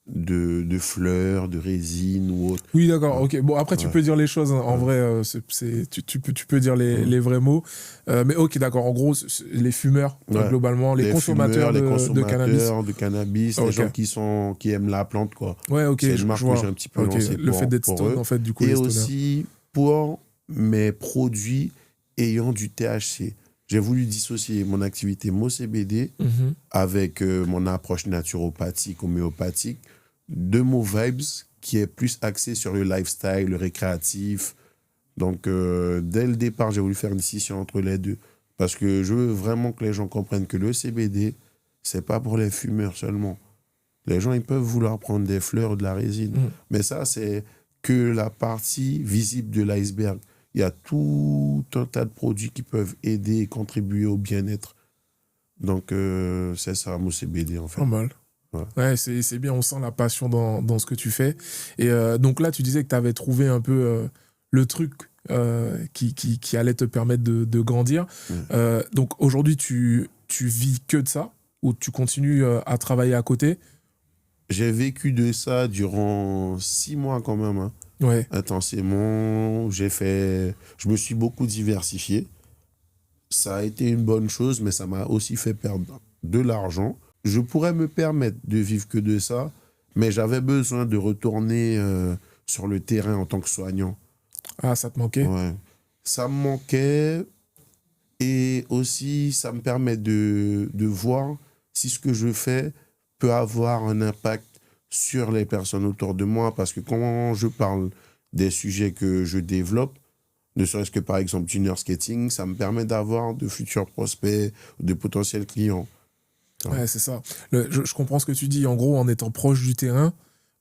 de fleurs, de résine ou autre. Oui, d'accord, ok. Bon, après, tu peux dire les choses, hein. En vrai, tu peux dire les vrais mots. Mais ok, d'accord. En gros, les fumeurs, globalement, les consommateurs de cannabis. De cannabis, les gens qui aiment la plante, quoi. Ouais, ok, c'est une marque que j'ai un petit peu lancée le fait d'être stone, en fait, du coup, et les stoners. aussi pour mes produits ayant du THC. J'ai voulu dissocier mon activité MoCBD avec mon approche naturopathique, homéopathique, de MoVibes, qui est plus axé sur le lifestyle, le récréatif. Donc, dès le départ, j'ai voulu faire une scission entre les deux. Parce que je veux vraiment que les gens comprennent que le CBD, c'est pas pour les fumeurs seulement. Les gens, ils peuvent vouloir prendre des fleurs ou de la résine. Mais ça, c'est que la partie visible de l'iceberg. Il y a tout un tas de produits qui peuvent aider et contribuer au bien-être. Donc, c'est ça, MoCBD, en fait. Pas mal. Ouais, c'est bien, on sent la passion dans ce que tu fais. Et donc là, tu disais que tu avais trouvé un peu le truc qui allait te permettre de grandir. Donc aujourd'hui, tu vis que de ça ou tu continues à travailler à côté? J'ai vécu de ça durant 6 mois quand même. Hein. Ouais. Intensément, je me suis beaucoup diversifié. Ça a été une bonne chose, mais ça m'a aussi fait perdre de l'argent. Je pourrais me permettre de vivre que de ça, mais j'avais besoin de retourner sur le terrain en tant que soignant. Ah, ça te manquait? Ouais. Ça me manquait et aussi ça me permet de voir si ce que je fais peut avoir un impact sur les personnes autour de moi, parce que quand je parle des sujets que je développe, ne serait-ce que par exemple junior skating, ça me permet d'avoir de futurs prospects, de potentiels clients. Ouais, c'est ça. Je comprends ce que tu dis. En gros, en étant proche du terrain,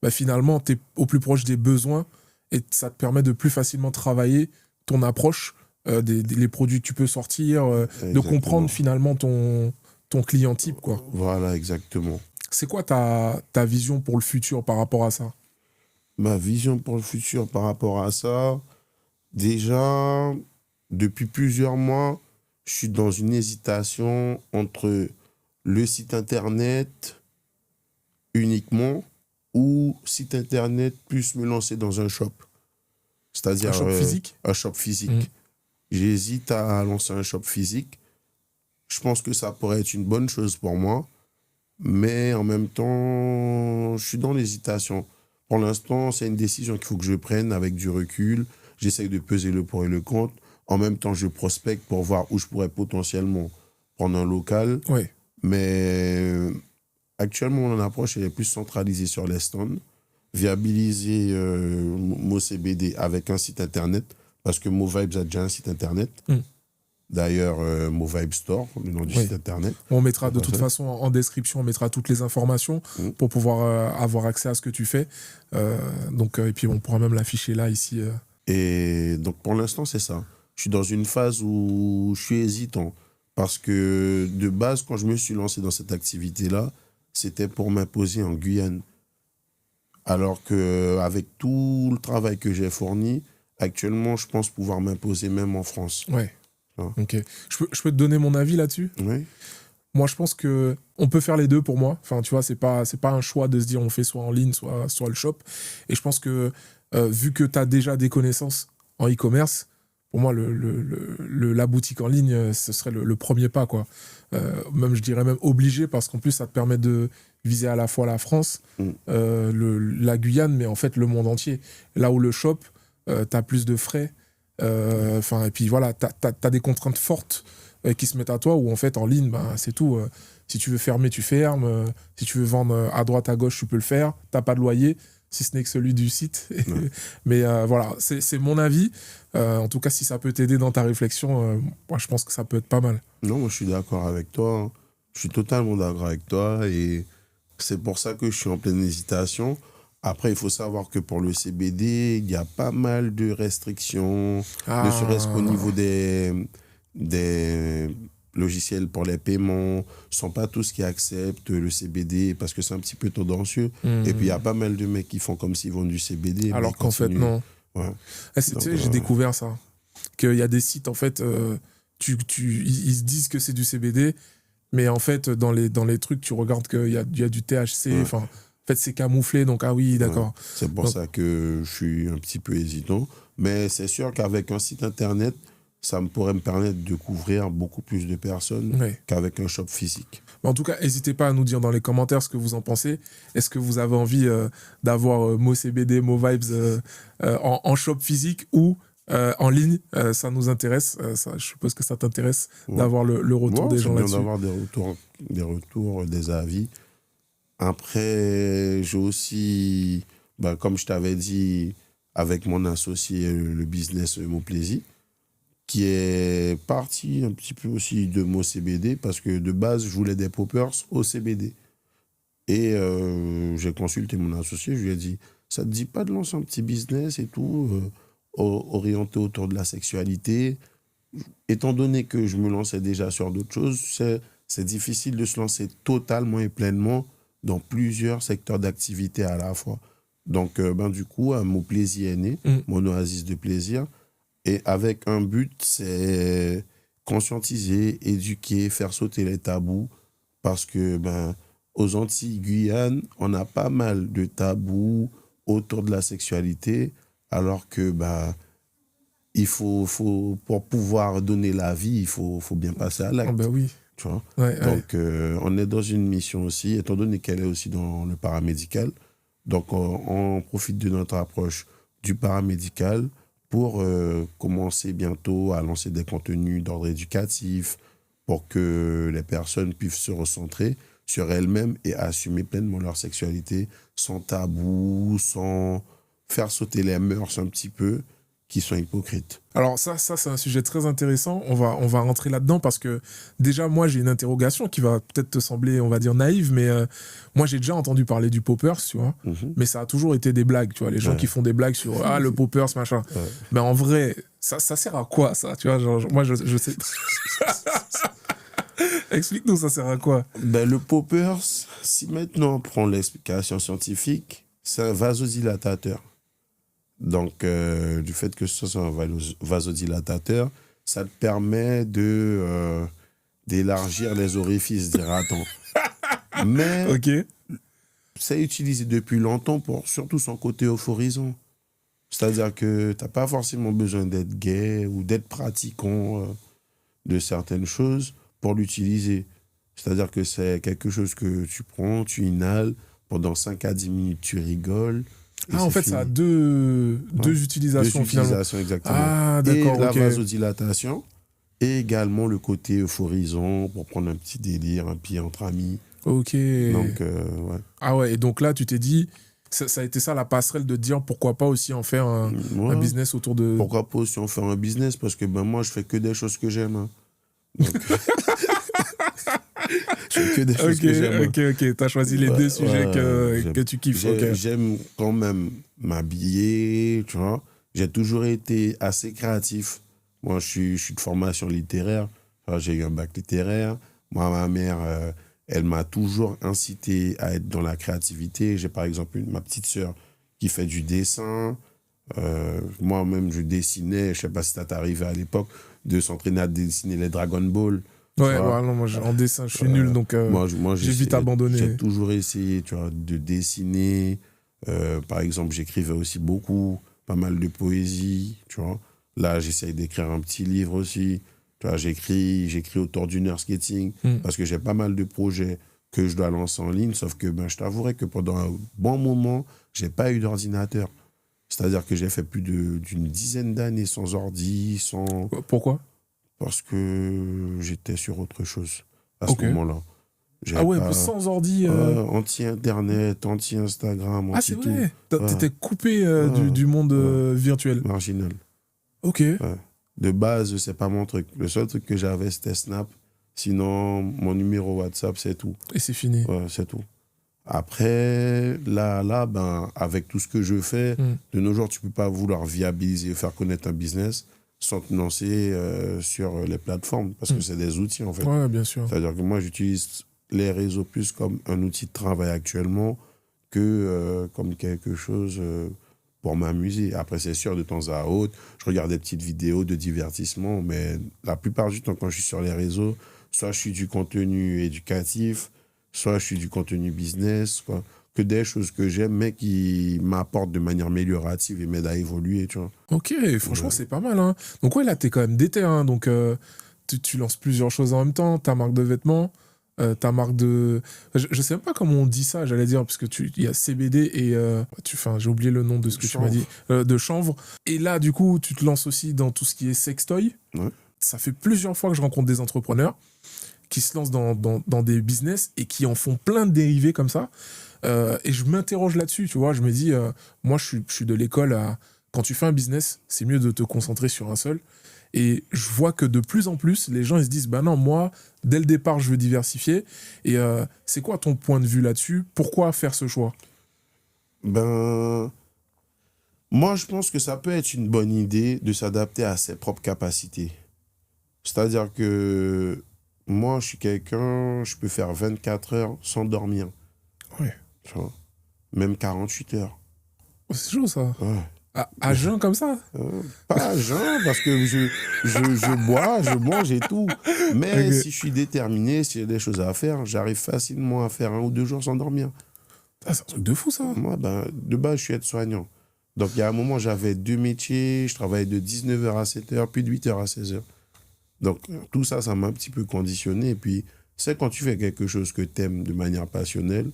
bah, finalement, tu es au plus proche des besoins et ça te permet de plus facilement travailler ton approche, les produits que tu peux sortir, de comprendre finalement ton client type, quoi. Voilà, exactement. C'est quoi ta vision pour le futur par rapport à ça? Ma vision pour le futur par rapport à ça, déjà, depuis plusieurs mois, je suis dans une hésitation entre le site internet uniquement ou site internet plus me lancer dans un shop. C'est-à-dire un shop physique. Un shop physique. J'hésite à lancer un shop physique. Je pense que ça pourrait être une bonne chose pour moi. Mais en même temps, je suis dans l'hésitation. Pour l'instant, c'est une décision qu'il faut que je prenne avec du recul. J'essaye de peser le pour et le contre. En même temps, je prospecte pour voir où je pourrais potentiellement prendre un local. Oui. Mais actuellement, mon approche elle est plus centralisée sur les stands. Viabiliser MoCBD avec un site internet, parce que MoVibes a déjà un site internet. D'ailleurs, MoVibes Store, le nom du site internet. On mettra de toute façon en description, on mettra toutes les informations pour pouvoir avoir accès à ce que tu fais. Et puis on pourra même l'afficher là, ici. Et donc pour l'instant, c'est ça. Je suis dans une phase où je suis hésitant. Parce que de base, quand je me suis lancé dans cette activité-là, c'était pour m'imposer en Guyane. Alors qu'avec tout le travail que j'ai fourni, actuellement, je pense pouvoir m'imposer même en France. Ouais. Ok. Je peux te donner mon avis là-dessus? Oui. Moi, je pense que on peut faire les deux pour moi. Enfin, tu vois, c'est pas un choix de se dire on fait soit en ligne, soit le shop. Et je pense que vu que tu as déjà des connaissances en e-commerce, pour moi, la boutique en ligne, ce serait le premier pas, quoi. Même, je dirais même obligé, parce qu'en plus, ça te permet de viser à la fois la France, la Guyane, mais en fait, le monde entier. Là où le shop, tu as plus de frais. Et puis voilà, tu as des contraintes fortes qui se mettent à toi, où en fait, en ligne, c'est tout. Si tu veux fermer, tu fermes. Si tu veux vendre à droite, à gauche, tu peux le faire. Tu n'as pas de loyer, si ce n'est que celui du site. Mais voilà, c'est mon avis. En tout cas, si ça peut t'aider dans ta réflexion, moi, je pense que ça peut être pas mal. Non, moi, je suis d'accord avec toi. Je suis totalement d'accord avec toi. Et c'est pour ça que je suis en pleine hésitation. Après, il faut savoir que pour le CBD, il y a pas mal de restrictions, ne serait-ce qu'au niveau des logiciels pour les paiements. Ce ne sont pas tous qui acceptent le CBD parce que c'est un petit peu tendancieux. Et puis, il y a pas mal de mecs qui font comme s'ils vendent du CBD. Alors qu'en fait, non. Ouais. Tu sais, j'ai découvert ça. qu'il y a des sites, en fait, ils se disent que c'est du CBD, mais en fait, dans les trucs, tu regardes qu'il y a du THC, enfin, en fait, c'est camouflé, donc ah oui, d'accord. Ouais. C'est pour ça que je suis un petit peu hésitant. Mais c'est sûr qu'avec un site internet, ça pourrait me permettre de couvrir beaucoup plus de personnes qu'avec un shop physique. En tout cas, n'hésitez pas à nous dire dans les commentaires ce que vous en pensez. Est-ce que vous avez envie d'avoir Mo CBD, Mo Vibes en shop physique ou en ligne? Ça nous intéresse. Je suppose que ça t'intéresse d'avoir le retour des gens là-dessus. C'est bien d'avoir des retours, des avis. Après, j'ai aussi, comme je t'avais dit, avec mon associé, le business Mo Plaisir, qui est parti un petit peu aussi de Mo CBD, parce que de base, je voulais des poppers au CBD. Et j'ai consulté mon associé, je lui ai dit, ça te dit pas de lancer un petit business et tout, orienté autour de la sexualité? Étant donné que je me lançais déjà sur d'autres choses, c'est difficile de se lancer totalement et pleinement dans plusieurs secteurs d'activité à la fois. Donc, du coup, Mo Plaisir est né, mon oasis de plaisir. Et avec un but, c'est conscientiser, éduquer, faire sauter les tabous. Parce que, aux Antilles, Guyane, on a pas mal de tabous autour de la sexualité. Alors que, il faut, pour pouvoir donner la vie, il faut bien passer à l'acte. Oui. Tu vois? Donc, on est dans une mission aussi, étant donné qu'elle est aussi dans le paramédical. Donc, on profite de notre approche du paramédical pour commencer bientôt à lancer des contenus d'ordre éducatif pour que les personnes puissent se recentrer sur elles-mêmes et assumer pleinement leur sexualité sans tabou, sans faire sauter les mœurs un petit peu qui sont hypocrites. Alors ça c'est un sujet très intéressant. On va rentrer là-dedans parce que déjà, moi, j'ai une interrogation qui va peut-être te sembler, on va dire, naïve, mais moi, j'ai déjà entendu parler du poppers, tu vois, mais ça a toujours été des blagues, tu vois, les gens qui font des blagues sur « Ah, le poppers, machin ». Mais en vrai, ça sert à quoi, ça, tu vois, genre, moi, je sais... Explique-nous, ça sert à quoi? Le poppers, si maintenant on prend l'explication scientifique, c'est un vasodilatateur. Donc, du fait que ce soit un vasodilatateur, ça te permet d'élargir les orifices, dira-t-on. Mais c'est utilisé depuis longtemps pour surtout son côté euphorisant. C'est-à-dire que tu n'as pas forcément besoin d'être gay ou d'être pratiquant de certaines choses pour l'utiliser. C'est-à-dire que c'est quelque chose que tu prends, tu inhales, pendant 5 à 10 minutes, tu rigoles. En fait, ça a deux utilisations, exactement. Ah, d'accord, et la vasodilatation, et également le côté euphorisant pour prendre un petit délire, un pied entre amis. Ok. Donc, Ah ouais, et donc là, tu t'es dit, ça a été ça la passerelle de dire pourquoi pas aussi en faire un business autour de... Pourquoi pas aussi en faire un business? Parce que moi, je fais que des choses que j'aime. Hein. Donc... je fais que des choses que j'aime. Ok. T'as choisi les deux sujets que tu kiffes. J'aime quand même m'habiller, tu vois. J'ai toujours été assez créatif. Moi, je suis de formation littéraire. Enfin, j'ai eu un bac littéraire. Moi, ma mère, elle m'a toujours incité à être dans la créativité. J'ai par exemple ma petite sœur qui fait du dessin. Moi-même, je dessinais. Je ne sais pas si ça t'arrivait à l'époque de s'entraîner à dessiner les Dragon Ball. Non, moi en dessin, je suis nul, donc moi, j'ai vite abandonné. J'ai toujours essayé, tu vois, de dessiner. Par exemple, j'écrivais aussi beaucoup, pas mal de poésie, tu vois. Là, j'essaye d'écrire un petit livre aussi. Tu vois, j'écris autour du nerd skating parce que j'ai pas mal de projets que je dois lancer en ligne, sauf que je t'avouerai que pendant un bon moment, j'ai pas eu d'ordinateur. C'est-à-dire que j'ai fait plus d'une dizaine d'années sans ordi, sans... Pourquoi ? Parce que j'étais sur autre chose à ce moment-là. Sans ordi. Anti-internet, anti-Instagram, anti-tout. C'est vrai. T'étais coupé du monde virtuel. Marginal. Ok. De base, c'est pas mon truc. Le seul truc que j'avais, c'était Snap. Sinon, mon numéro WhatsApp, c'est tout. Et c'est fini. C'est tout. Après, là, avec tout ce que je fais, de nos jours, tu peux pas vouloir viabiliser, faire connaître un business sans te lancer sur les plateformes, parce que c'est des outils, en fait. Ouais, bien sûr. C'est-à-dire que moi, j'utilise les réseaux plus comme un outil de travail actuellement que comme quelque chose pour m'amuser. Après, c'est sûr, de temps à autre, je regarde des petites vidéos de divertissement, mais la plupart du temps, quand je suis sur les réseaux, soit je suis du contenu éducatif, soit je suis du contenu business, quoi. Que des choses que j'aime, mais qui m'apportent de manière améliorative et m'aident à évoluer, tu vois. Ok, franchement, Ouais. c'est pas mal, hein. Donc ouais, là, t'es quand même déter, hein. Donc tu lances plusieurs choses en même temps. Ta marque de vêtements, ta marque de... Je sais même pas comment on dit ça, j'allais dire, parce que il y a CBD et... enfin, j'ai oublié le nom de ce que tu m'as dit. De chanvre. Et là, du coup, tu te lances aussi dans tout ce qui est sextoy. Ouais. Ça fait plusieurs fois que je rencontre des entrepreneurs qui se lancent dans des business et qui en font plein de dérivés comme ça. Et je m'interroge là-dessus, tu vois. Je me dis, moi, je suis de l'école à... Quand tu fais un business, c'est mieux de te concentrer sur un seul. Et je vois que de plus en plus, les gens ils se disent, bah non, moi, dès le départ, je veux diversifier. Et c'est quoi ton point de vue là-dessus? Pourquoi faire ce choix? Ben, moi, je pense que ça peut être une bonne idée de s'adapter à ses propres capacités. C'est-à-dire que moi, je suis quelqu'un, je peux faire 24 heures sans dormir, Ouais. tu vois. Même 48 heures. Oh, c'est chaud ça. Ouais. À jeun comme ça? Pas à jeun, parce que je bois, je mange et tout. Mais Ok. si je suis déterminé, s'il y a des choses à faire, j'arrive facilement à faire 1 ou 2 jours sans dormir. Ah, c'est un truc de fou ça. Moi, ben, de base, je suis aide-soignant. Donc, il y a un moment, j'avais 2 métiers. Je travaillais de 19h à 7h, puis de 8h à 16h. Donc, tout ça, ça m'a un petit peu conditionné. Et puis, c'est quand tu fais quelque chose que tu aimes de manière passionnelle,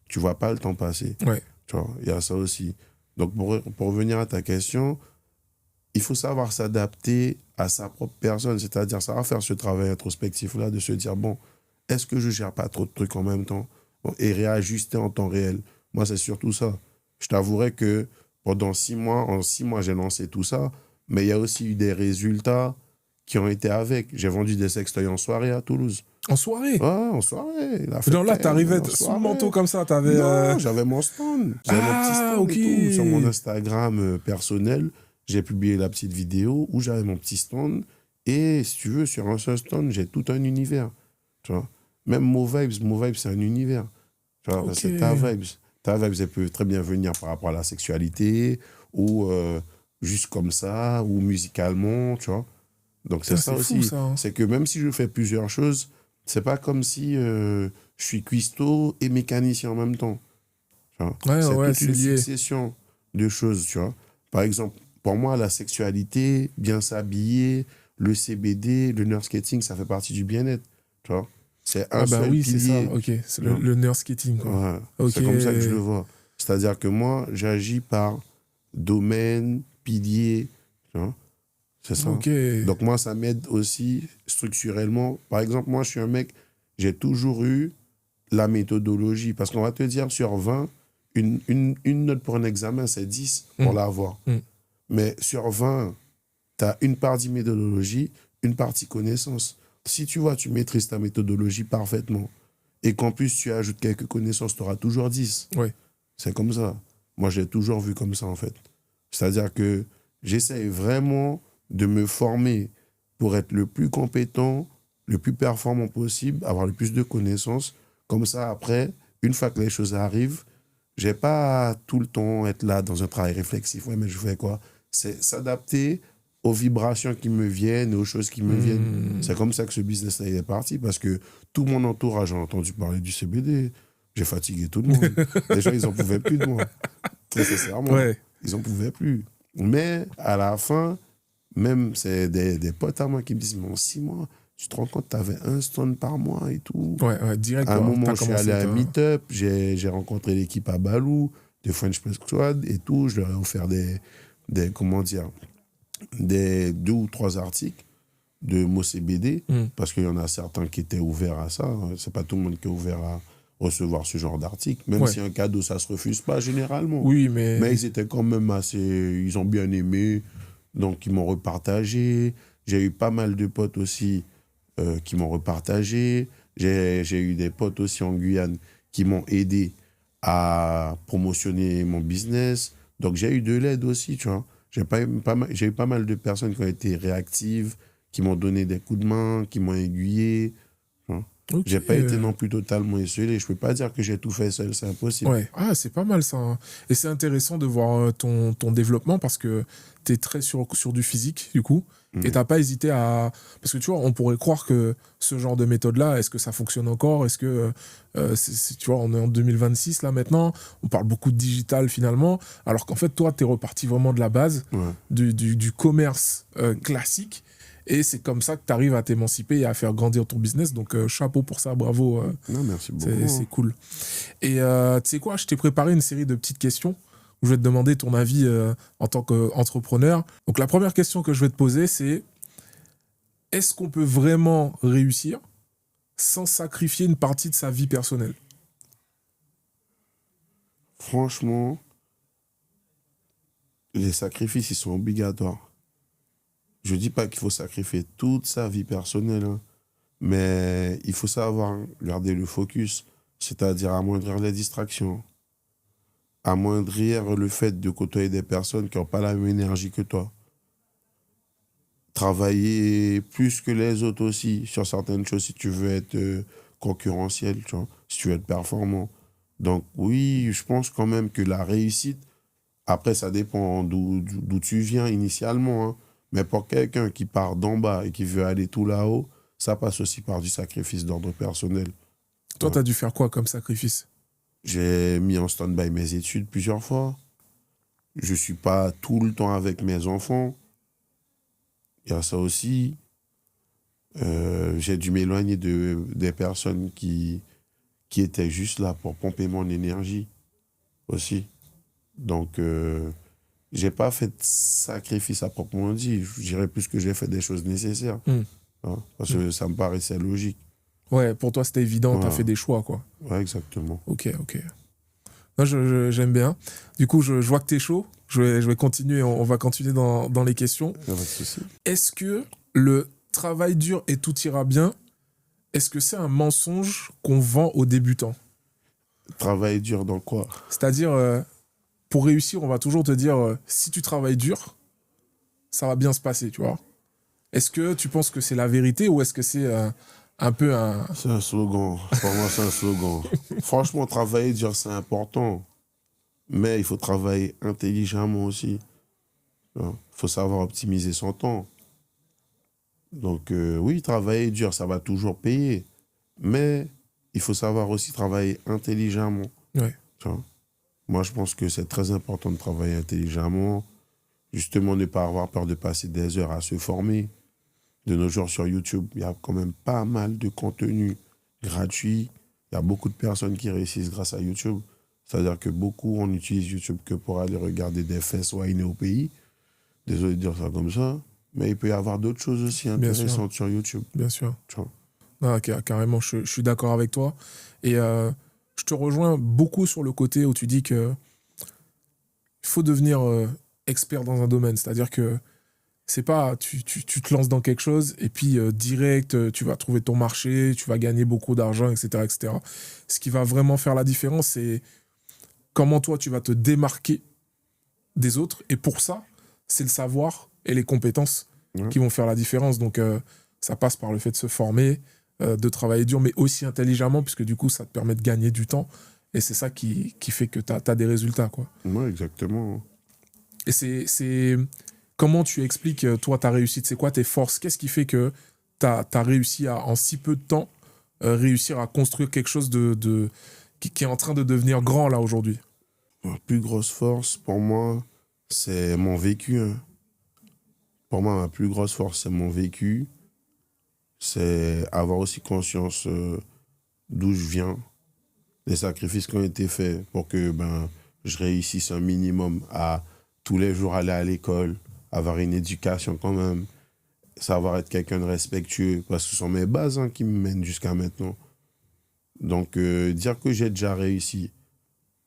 tu vois pas le temps passer. Ouais. Tu vois, il y a ça aussi. Donc, pour revenir à ta question, il faut savoir s'adapter à sa propre personne, c'est-à-dire savoir faire ce travail introspectif-là, de se dire, bon, est-ce que je gère pas trop de trucs en même temps? Bon, et réajuster en temps réel. Moi, c'est surtout ça. Je t'avouerai que pendant 6 mois, en 6 mois, j'ai lancé tout ça, mais il y a aussi eu des résultats qui ont été avec. J'ai vendu des sextoys en soirée à Toulouse. En soirée? Ouais, en soirée. La Genre là, fête, t'arrivais en sous le soirée. manteau comme ça, t'avais... Non, j'avais mon stand. J'avais mon petit Ah, stand ok. et tout. Sur mon Instagram personnel, j'ai publié la petite vidéo où j'avais mon petit stand. Et si tu veux, sur un seul stand, j'ai tout un univers. Tu vois. Même Mo Vibes, c'est un univers. Tu vois, Ok. c'est ta vibes. Ta vibes, elle peut très bien venir par rapport à la sexualité ou juste comme ça ou musicalement, tu vois. Donc c'est Putain, ça c'est fou aussi. ça, hein. C'est que même si je fais plusieurs choses, c'est pas comme si je suis cuistot et mécanicien en même temps. Tu vois. Ouais, C'est ouais, toute c'est une lié. succession de choses, tu vois. Par exemple, pour moi, la sexualité, bien s'habiller, le CBD, le nerd skating, ça fait partie du bien-être, tu vois. C'est un Ah bah seul oui, c'est ça, pilier. ok. C'est Tu vois. le nerd skating, quoi. Ouais. Ok. C'est comme ça que je le vois. C'est-à-dire que moi, j'agis par domaine, pilier, tu vois. C'est ça. Ok. Donc moi, ça m'aide aussi structurellement. Par exemple, moi, je suis un mec, j'ai toujours eu la méthodologie. Parce qu'on va te dire, sur 20, une note pour un examen, c'est 10 pour l'avoir. Mais sur 20, tu as une partie méthodologie, une partie connaissance. Si tu vois, tu maîtrises ta méthodologie parfaitement et qu'en plus tu ajoutes quelques connaissances, tu auras toujours 10. Ouais. C'est comme ça. Moi, j'ai toujours vu comme ça, en fait. C'est-à-dire que j'essaye vraiment de me former pour être le plus compétent, le plus performant possible, avoir le plus de connaissances. Comme ça, après, une fois que les choses arrivent, j'ai pas à tout le temps être là dans un travail réflexif. Ouais, mais je fais quoi? C'est s'adapter aux vibrations qui me viennent et aux choses qui me viennent. C'est comme ça que ce business-là est parti, parce que tout mon entourage a entendu parler du CBD. J'ai fatigué tout le monde. Les gens, ils en pouvaient plus de moi. Très sincèrement. Ouais. Ils en pouvaient plus. Mais à la fin, même c'est des potes à moi qui me disent, mais en 6 mois, tu te rends compte, tu avais un stand par mois et tout. Ouais, ouais, direct, À un quoi. moment, T'as je suis commencé, allé à un toi. meet-up, j'ai rencontré l'équipe à Balou, de French Press Squad et tout. Je leur ai offert comment dire, des 2 ou 3 articles de mots CBD, parce qu'il y en a certains qui étaient ouverts à ça. Hein. C'est pas tout le monde qui est ouvert à recevoir ce genre d'article. Même Ouais. si un cadeau, ça se refuse pas généralement. Oui, mais... Mais ils étaient quand même assez... Ils ont bien aimé, donc ils m'ont repartagé. J'ai eu pas mal de potes aussi qui m'ont repartagé. J'ai eu des potes aussi en Guyane qui m'ont aidé à promotionner mon business. Donc j'ai eu de l'aide aussi, tu vois. J'ai eu pas mal de personnes qui ont été réactives, qui m'ont donné des coups de main, qui m'ont aiguillé. Tu vois. Ok. J'ai pas été non plus totalement isolé. Je peux pas dire que j'ai tout fait seul, c'est impossible. Ouais, ah, c'est pas mal ça, hein. Et c'est intéressant de voir ton développement parce que tu es très sur du physique, du coup, et Mhm. t'as pas hésité à... Parce que tu vois, on pourrait croire que ce genre de méthode-là, est-ce que ça fonctionne encore? Est-ce que, tu vois, on est en 2026 là maintenant, on parle beaucoup de digital finalement, alors qu'en fait, toi, tu es reparti vraiment de la base, Ouais. du commerce classique, et c'est comme ça que tu arrives à t'émanciper et à faire grandir ton business. Donc, chapeau pour ça, bravo, Non, merci c'est beaucoup. cool. Et tu sais quoi, je t'ai préparé une série de petites questions où je vais te demander ton avis en tant qu'entrepreneur. Donc la première question que je vais te poser, c'est est-ce qu'on peut vraiment réussir sans sacrifier une partie de sa vie personnelle? Franchement, les sacrifices, ils sont obligatoires. Je dis pas qu'il faut sacrifier toute sa vie personnelle, hein, mais il faut savoir garder le focus, c'est-à-dire amoindrir les distractions, amoindrir le fait de côtoyer des personnes qui n'ont pas la même énergie que toi. Travailler plus que les autres aussi sur certaines choses si tu veux être concurrentiel, tu vois, si tu veux être performant. Donc oui, je pense quand même que la réussite, après ça dépend d'où tu viens initialement, hein, mais pour quelqu'un qui part d'en bas et qui veut aller tout là-haut, ça passe aussi par du sacrifice d'ordre personnel. Toi, Ouais. tu as dû faire quoi comme sacrifice? J'ai mis en stand-by mes études plusieurs fois. Je suis pas tout le temps avec mes enfants. Il y a ça aussi. J'ai dû m'éloigner des personnes qui étaient juste là pour pomper mon énergie aussi. Donc, j'ai pas fait de sacrifice à proprement dit. Je dirais plus que j'ai fait des choses nécessaires, Hmm. hein, parce que ça me paraissait logique. Ouais, pour toi, c'était évident, tu as Voilà. fait des choix, quoi. Ouais, exactement. Ok, ok. Moi, j'aime bien. Du coup, je vois que tu es chaud. Je vais continuer, on va continuer dans les questions. Y a pas de souci. Est-ce que le travail dur et tout ira bien, est-ce que c'est un mensonge qu'on vend aux débutants? Travailler dur dans quoi? C'est-à-dire, pour réussir, on va toujours te dire, si tu travailles dur, ça va bien se passer, tu vois. Est-ce que tu penses que c'est la vérité ou est-ce que c'est un peu un... C'est un slogan. Pour moi, c'est un slogan. Franchement, travailler dur, c'est important. Mais il faut travailler intelligemment aussi. Il faut savoir optimiser son temps. Donc, oui, travailler dur, ça va toujours payer. Mais il faut savoir aussi travailler intelligemment. Ouais. Tu vois. Moi, je pense que c'est très important de travailler intelligemment. Justement, ne pas avoir peur de passer des heures à se former. De nos jours sur YouTube, il y a quand même pas mal de contenu gratuit. Il y a beaucoup de personnes qui réussissent grâce à YouTube. C'est-à-dire que beaucoup, on utilise YouTube que pour aller regarder des fesses wine au pays. Désolé de dire ça comme ça. Mais il peut y avoir d'autres choses aussi Bien sûr. intéressantes sur YouTube. Bien sûr. Tu vois. Ah, ok, carrément, je suis d'accord avec toi. Et je te rejoins beaucoup sur le côté où tu dis que il faut devenir expert dans un domaine. C'est-à-dire que c'est pas, tu te lances dans quelque chose et puis direct, tu vas trouver ton marché, tu vas gagner beaucoup d'argent, etc., etc. Ce qui va vraiment faire la différence, c'est comment toi, tu vas te démarquer des autres. Et pour ça, c'est le savoir et les compétences Ouais. qui vont faire la différence. Donc, ça passe par le fait de se former, de travailler dur, mais aussi intelligemment, puisque du coup, ça te permet de gagner du temps. Et c'est ça qui fait que tu as des résultats, quoi. Ouais, exactement. Et c'est... Comment tu expliques, toi, ta réussite? C'est quoi tes forces? Qu'est-ce qui fait que tu as réussi à, en si peu de temps, réussir à construire quelque chose qui est en train de devenir grand, là, aujourd'hui? La plus grosse force, pour moi, c'est mon vécu. Hein. Pour moi, ma plus grosse force, c'est mon vécu. C'est avoir aussi conscience d'où je viens, les sacrifices qui ont été faits pour que je réussisse un minimum à tous les jours aller à l'école, avoir une éducation quand même, savoir être quelqu'un de respectueux, parce que ce sont mes bases qui me mènent jusqu'à maintenant. Donc, dire que j'ai déjà réussi,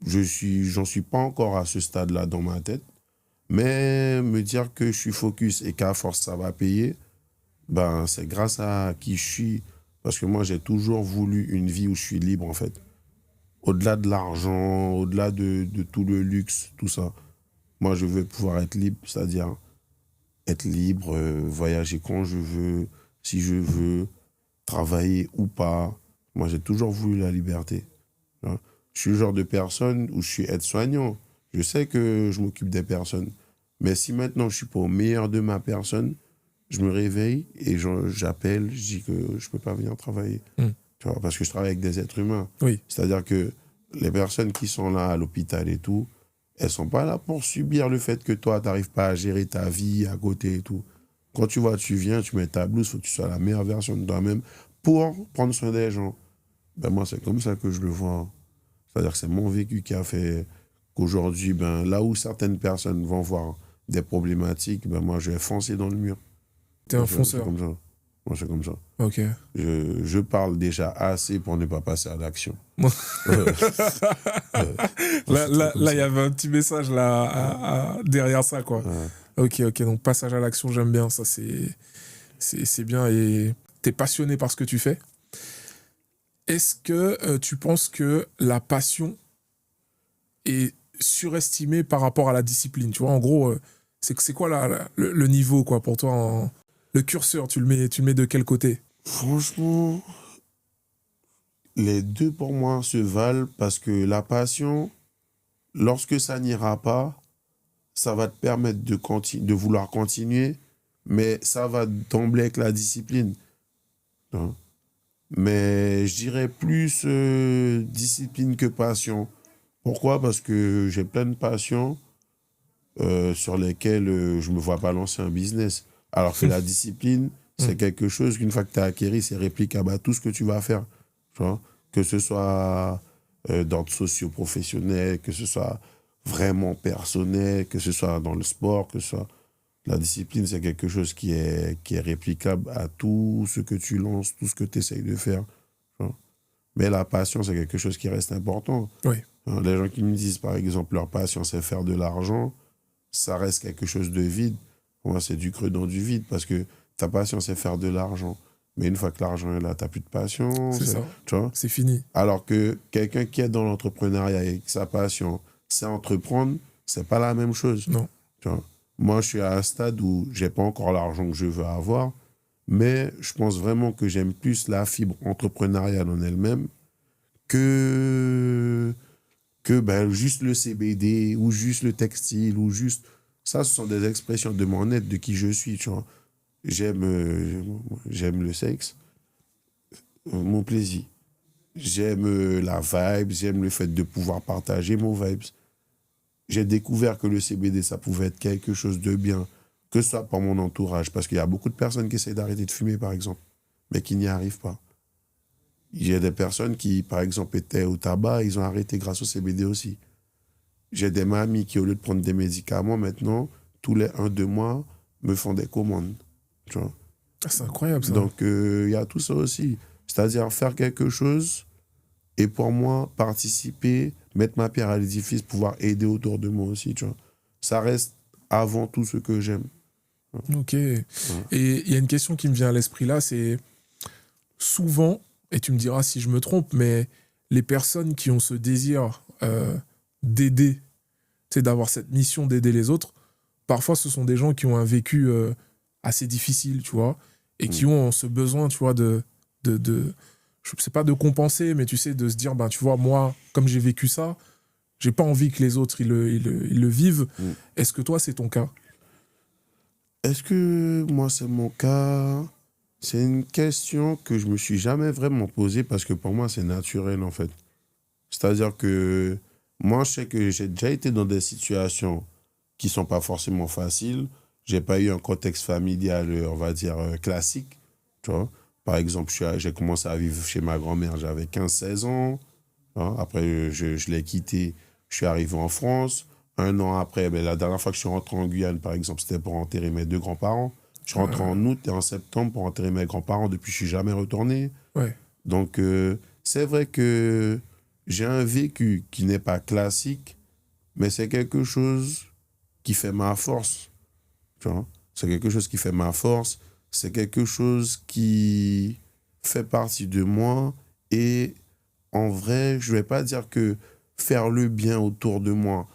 j'en suis pas encore à ce stade-là dans ma tête, mais me dire que je suis focus et qu'à force ça va payer, c'est grâce à qui je suis, parce que moi j'ai toujours voulu une vie où je suis libre en fait. Au-delà de l'argent, au-delà de tout le luxe, tout ça. Moi je veux pouvoir être libre, c'est-à-dire être libre, voyager quand je veux, si je veux, travailler ou pas, Moi, j'ai toujours voulu la liberté. Tu vois. Je suis le genre de personne où je suis aide-soignant. Je sais que je m'occupe des personnes. Mais si maintenant je suis pas au meilleur de ma personne, je me réveille et j'appelle, je dis que je peux pas venir travailler. Tu vois, parce que je travaille avec des êtres humains. Oui. C'est-à-dire que les personnes qui sont là à l'hôpital et tout, elles sont pas là pour subir le fait que toi, tu n'arrives pas à gérer ta vie à côté et tout. Quand tu vois, tu viens, tu mets ta blouse, il faut que tu sois la meilleure version de toi-même pour prendre soin des gens. Ben moi, c'est comme ça que je le vois. C'est-à-dire que c'est mon vécu qui a fait qu'aujourd'hui, ben, là où certaines personnes vont voir des problématiques, ben moi, je vais foncer dans le mur. T'es un fonceur. Comme ça. Moi, c'est comme ça. Ok. Je parle déjà assez pour ne pas passer à l'action. Là, il y avait un petit message là, derrière ça, quoi. Ok, donc passage à l'action, j'aime bien, ça c'est bien et t'es passionné par ce que tu fais. Est-ce que tu penses que la passion est surestimée par rapport à la discipline? Tu vois, en gros, c'est quoi le niveau, quoi, pour toi le curseur, tu le mets de quel côté? Franchement, les deux pour moi se valent parce que la passion, lorsque ça n'ira pas, ça va te permettre de vouloir continuer, mais ça va d'emblée avec la discipline. Hein. Mais je dirais plus discipline que passion. Pourquoi? Parce que j'ai plein de passions sur lesquelles je ne me vois pas lancer un business. Alors que la discipline, c'est quelque chose qu'une fois que tu as acquis, c'est réplicable à tout ce que tu vas faire. Tu vois? Que ce soit d'ordre socio-professionnel, que ce soit vraiment personnel, que ce soit dans le sport, que ce soit... La discipline, c'est quelque chose qui est réplicable à tout ce que tu lances, tout ce que tu essayes de faire. Tu vois. Mais la passion, c'est quelque chose qui reste important. Oui. Hein, les gens qui me disent, par exemple, leur passion, c'est faire de l'argent, ça reste quelque chose de vide. Pour moi, c'est du creux dans du vide parce que ta passion, c'est faire de l'argent. Mais une fois que l'argent est là, tu n'as plus de passion. C'est ça. Tu vois. C'est fini. Alors que quelqu'un qui est dans l'entrepreneuriat avec sa passion, c'est entreprendre, c'est pas la même chose. Non. Tu vois. Moi, je suis à un stade où j'ai pas encore l'argent que je veux avoir, mais je pense vraiment que j'aime plus la fibre entrepreneuriale en elle-même que ben, juste le CBD ou juste le textile ou juste... Ça, ce sont des expressions de mon être, de qui je suis, tu vois. J'aime le sexe, mon plaisir. J'aime la vibe, j'aime le fait de pouvoir partager mon vibes. J'ai découvert que le CBD, ça pouvait être quelque chose de bien, que ce soit par mon entourage, parce qu'il y a beaucoup de personnes qui essaient d'arrêter de fumer, par exemple, mais qui n'y arrivent pas. Il y a des personnes qui, par exemple, étaient au tabac, ils ont arrêté grâce au CBD aussi. J'ai des mamies qui, au lieu de prendre des médicaments, maintenant, tous les 1-2 mois, me font des commandes. Tu vois. Ah, c'est incroyable, ça. Donc, il y a tout ça aussi. C'est-à-dire faire quelque chose et pour moi, participer, mettre ma pierre à l'édifice, pouvoir aider autour de moi aussi, tu vois. Ça reste avant tout ce que j'aime. Ok. Et il y a une question qui me vient à l'esprit là, c'est souvent, et tu me diras si je me trompe, mais les personnes qui ont ce désir d'aider, tu sais, d'avoir cette mission d'aider les autres, parfois ce sont des gens qui ont un vécu assez difficile, tu vois, et qui ont ce besoin, tu vois, je sais pas de compenser, mais tu sais, de se dire, ben, tu vois, moi, comme j'ai vécu ça, j'ai pas envie que les autres ils le vivent. Est-ce que toi, c'est ton cas? Est-ce que moi, c'est mon cas? C'est une question que je me suis jamais vraiment posée parce que pour moi, c'est naturel, en fait. C'est-à-dire que moi, je sais que j'ai déjà été dans des situations qui sont pas forcément faciles. J'ai pas eu un contexte familial, on va dire, classique, tu vois. Par exemple, j'ai commencé à vivre chez ma grand-mère, j'avais 15-16 ans. Hein. Après, je l'ai quitté, je suis arrivé en France. 1 an après, ben, la dernière fois que je suis rentré en Guyane, par exemple, c'était pour enterrer mes 2 grands-parents. Je suis rentré en août et en septembre pour enterrer mes grands-parents. Depuis, je suis jamais retourné. Ouais. Donc, c'est vrai que j'ai un vécu qui n'est pas classique, mais c'est quelque chose qui fait ma force. Tu vois? C'est quelque chose qui fait ma force. C'est quelque chose qui fait partie de moi. Et en vrai, je ne vais pas dire que faire le bien autour de moi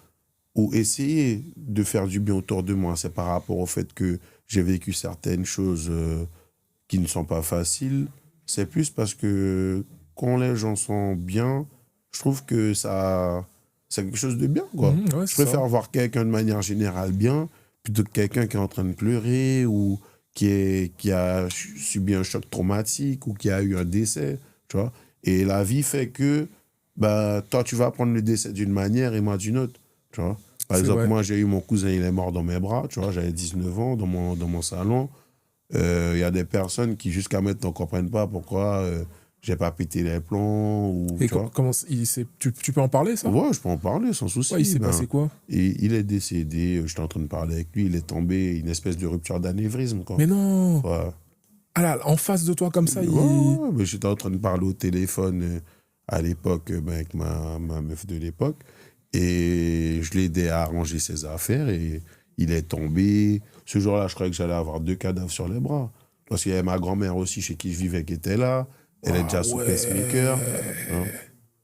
ou essayer de faire du bien autour de moi, c'est par rapport au fait que j'ai vécu certaines choses qui ne sont pas faciles. C'est plus parce que quand les gens sont bien, je trouve que c'est quelque chose de bien, quoi. Ouais, Je c'est préfère ça. voir quelqu'un de manière générale bien, plutôt que quelqu'un qui est en train de pleurer ou qui a subi un choc traumatique ou qui a eu un décès, tu vois. Et la vie fait que, bah, toi, tu vas prendre le décès d'une manière et moi d'une autre, tu vois. Par C'est exemple, vrai. moi, j'ai eu mon cousin, il est mort dans mes bras, tu vois, j'avais 19 ans dans mon salon. Il y a des personnes qui, jusqu'à maintenant, ne comprennent pas pourquoi j'ai pas pété les plombs ou, Et tu vois. comment tu peux en parler, ça? Ouais, je peux en parler sans Ouais, il souci. s'est passé Ben, quoi? il est décédé, j'étais en train de parler avec lui, il est tombé, une espèce de rupture d'anévrisme, quoi. Mais non! Ouais. Ah là, en face de toi, comme ça, Ouais, il. ouais, mais j'étais en train de parler au téléphone à l'époque ben, avec ma meuf de l'époque. Et je l'ai aidé à arranger ses affaires et il est tombé. Ce jour-là, je croyais que j'allais avoir 2 cadavres sur les bras. Parce qu'il y avait ma grand-mère aussi chez qui je vivais qui était là. Elle est Ah déjà sous pacemaker. Hein.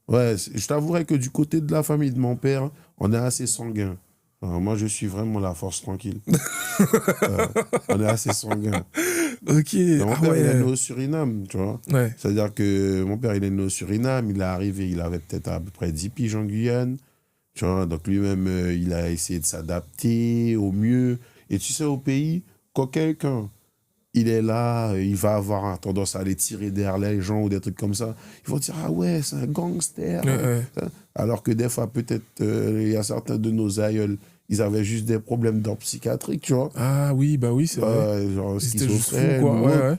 ouais. Ouais, je t'avouerais que du côté de la famille de mon père, on est assez sanguin. Moi, je suis vraiment la force tranquille. Euh, on est assez sanguin. Ok. Mais mon Ah père, il est né ouais. au Suriname, tu vois. Ouais. C'est-à-dire que mon père, il est né au Suriname, il est arrivé, il avait peut-être à peu près 10 piges en Guyane, tu vois. Donc lui-même, il a essayé de s'adapter au mieux. Et tu sais, au pays, quand quelqu'un, il est là, il va avoir tendance à aller tirer derrière les gens ou des trucs comme ça, ils vont dire, ah ouais, c'est un gangster. Ouais, ouais. Alors que des fois, peut-être, il y a certains de nos aïeuls, ils avaient juste des problèmes d'ordre psychiatrique, tu vois. Ah oui, bah oui, c'est vrai. Genre Ils étaient juste fous, schizophrène quoi. ou Ouais, autre. ouais.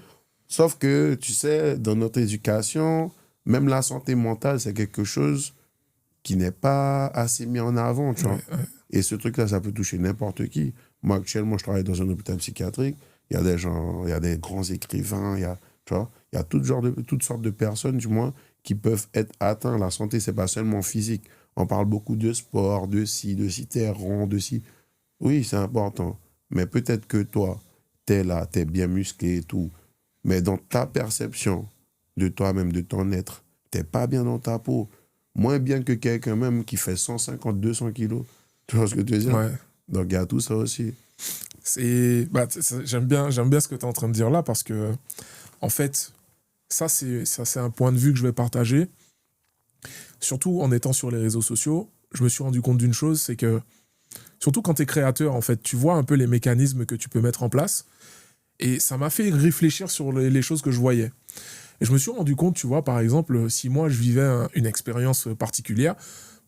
Sauf que, tu sais, dans notre éducation, même la santé mentale, c'est quelque chose qui n'est pas assez mis en avant, tu Ouais, vois. ouais. Et ce truc-là, ça peut toucher n'importe qui. Moi, actuellement, je travaille dans un hôpital psychiatrique. Il y a des gens, il y a des grands écrivains, il y a, tu vois, il y a toutes sortes de personnes, du moins, qui peuvent être atteints. La santé, c'est pas seulement physique. On parle beaucoup de sport, de ci, t'es rond, de ci. Oui, c'est important. Mais peut-être que toi, t'es là, t'es bien musclé et tout. Mais dans ta perception de toi-même, de ton être, t'es pas bien dans ta peau. Moins bien que quelqu'un même qui fait 150, 200 kilos. Tu vois ce que je veux dire? Ouais. Donc, il y a tout ça aussi. Bah, j'aime bien ce que tu es en train de dire là parce que, en fait, ça, c'est un point de vue que je vais partager. Surtout en étant sur les réseaux sociaux, je me suis rendu compte d'une chose, c'est que, surtout quand tu es créateur, en fait, tu vois un peu les mécanismes que tu peux mettre en place. Et ça m'a fait réfléchir sur les choses que je voyais. Et je me suis rendu compte, tu vois, par exemple, si moi je vivais une expérience particulière,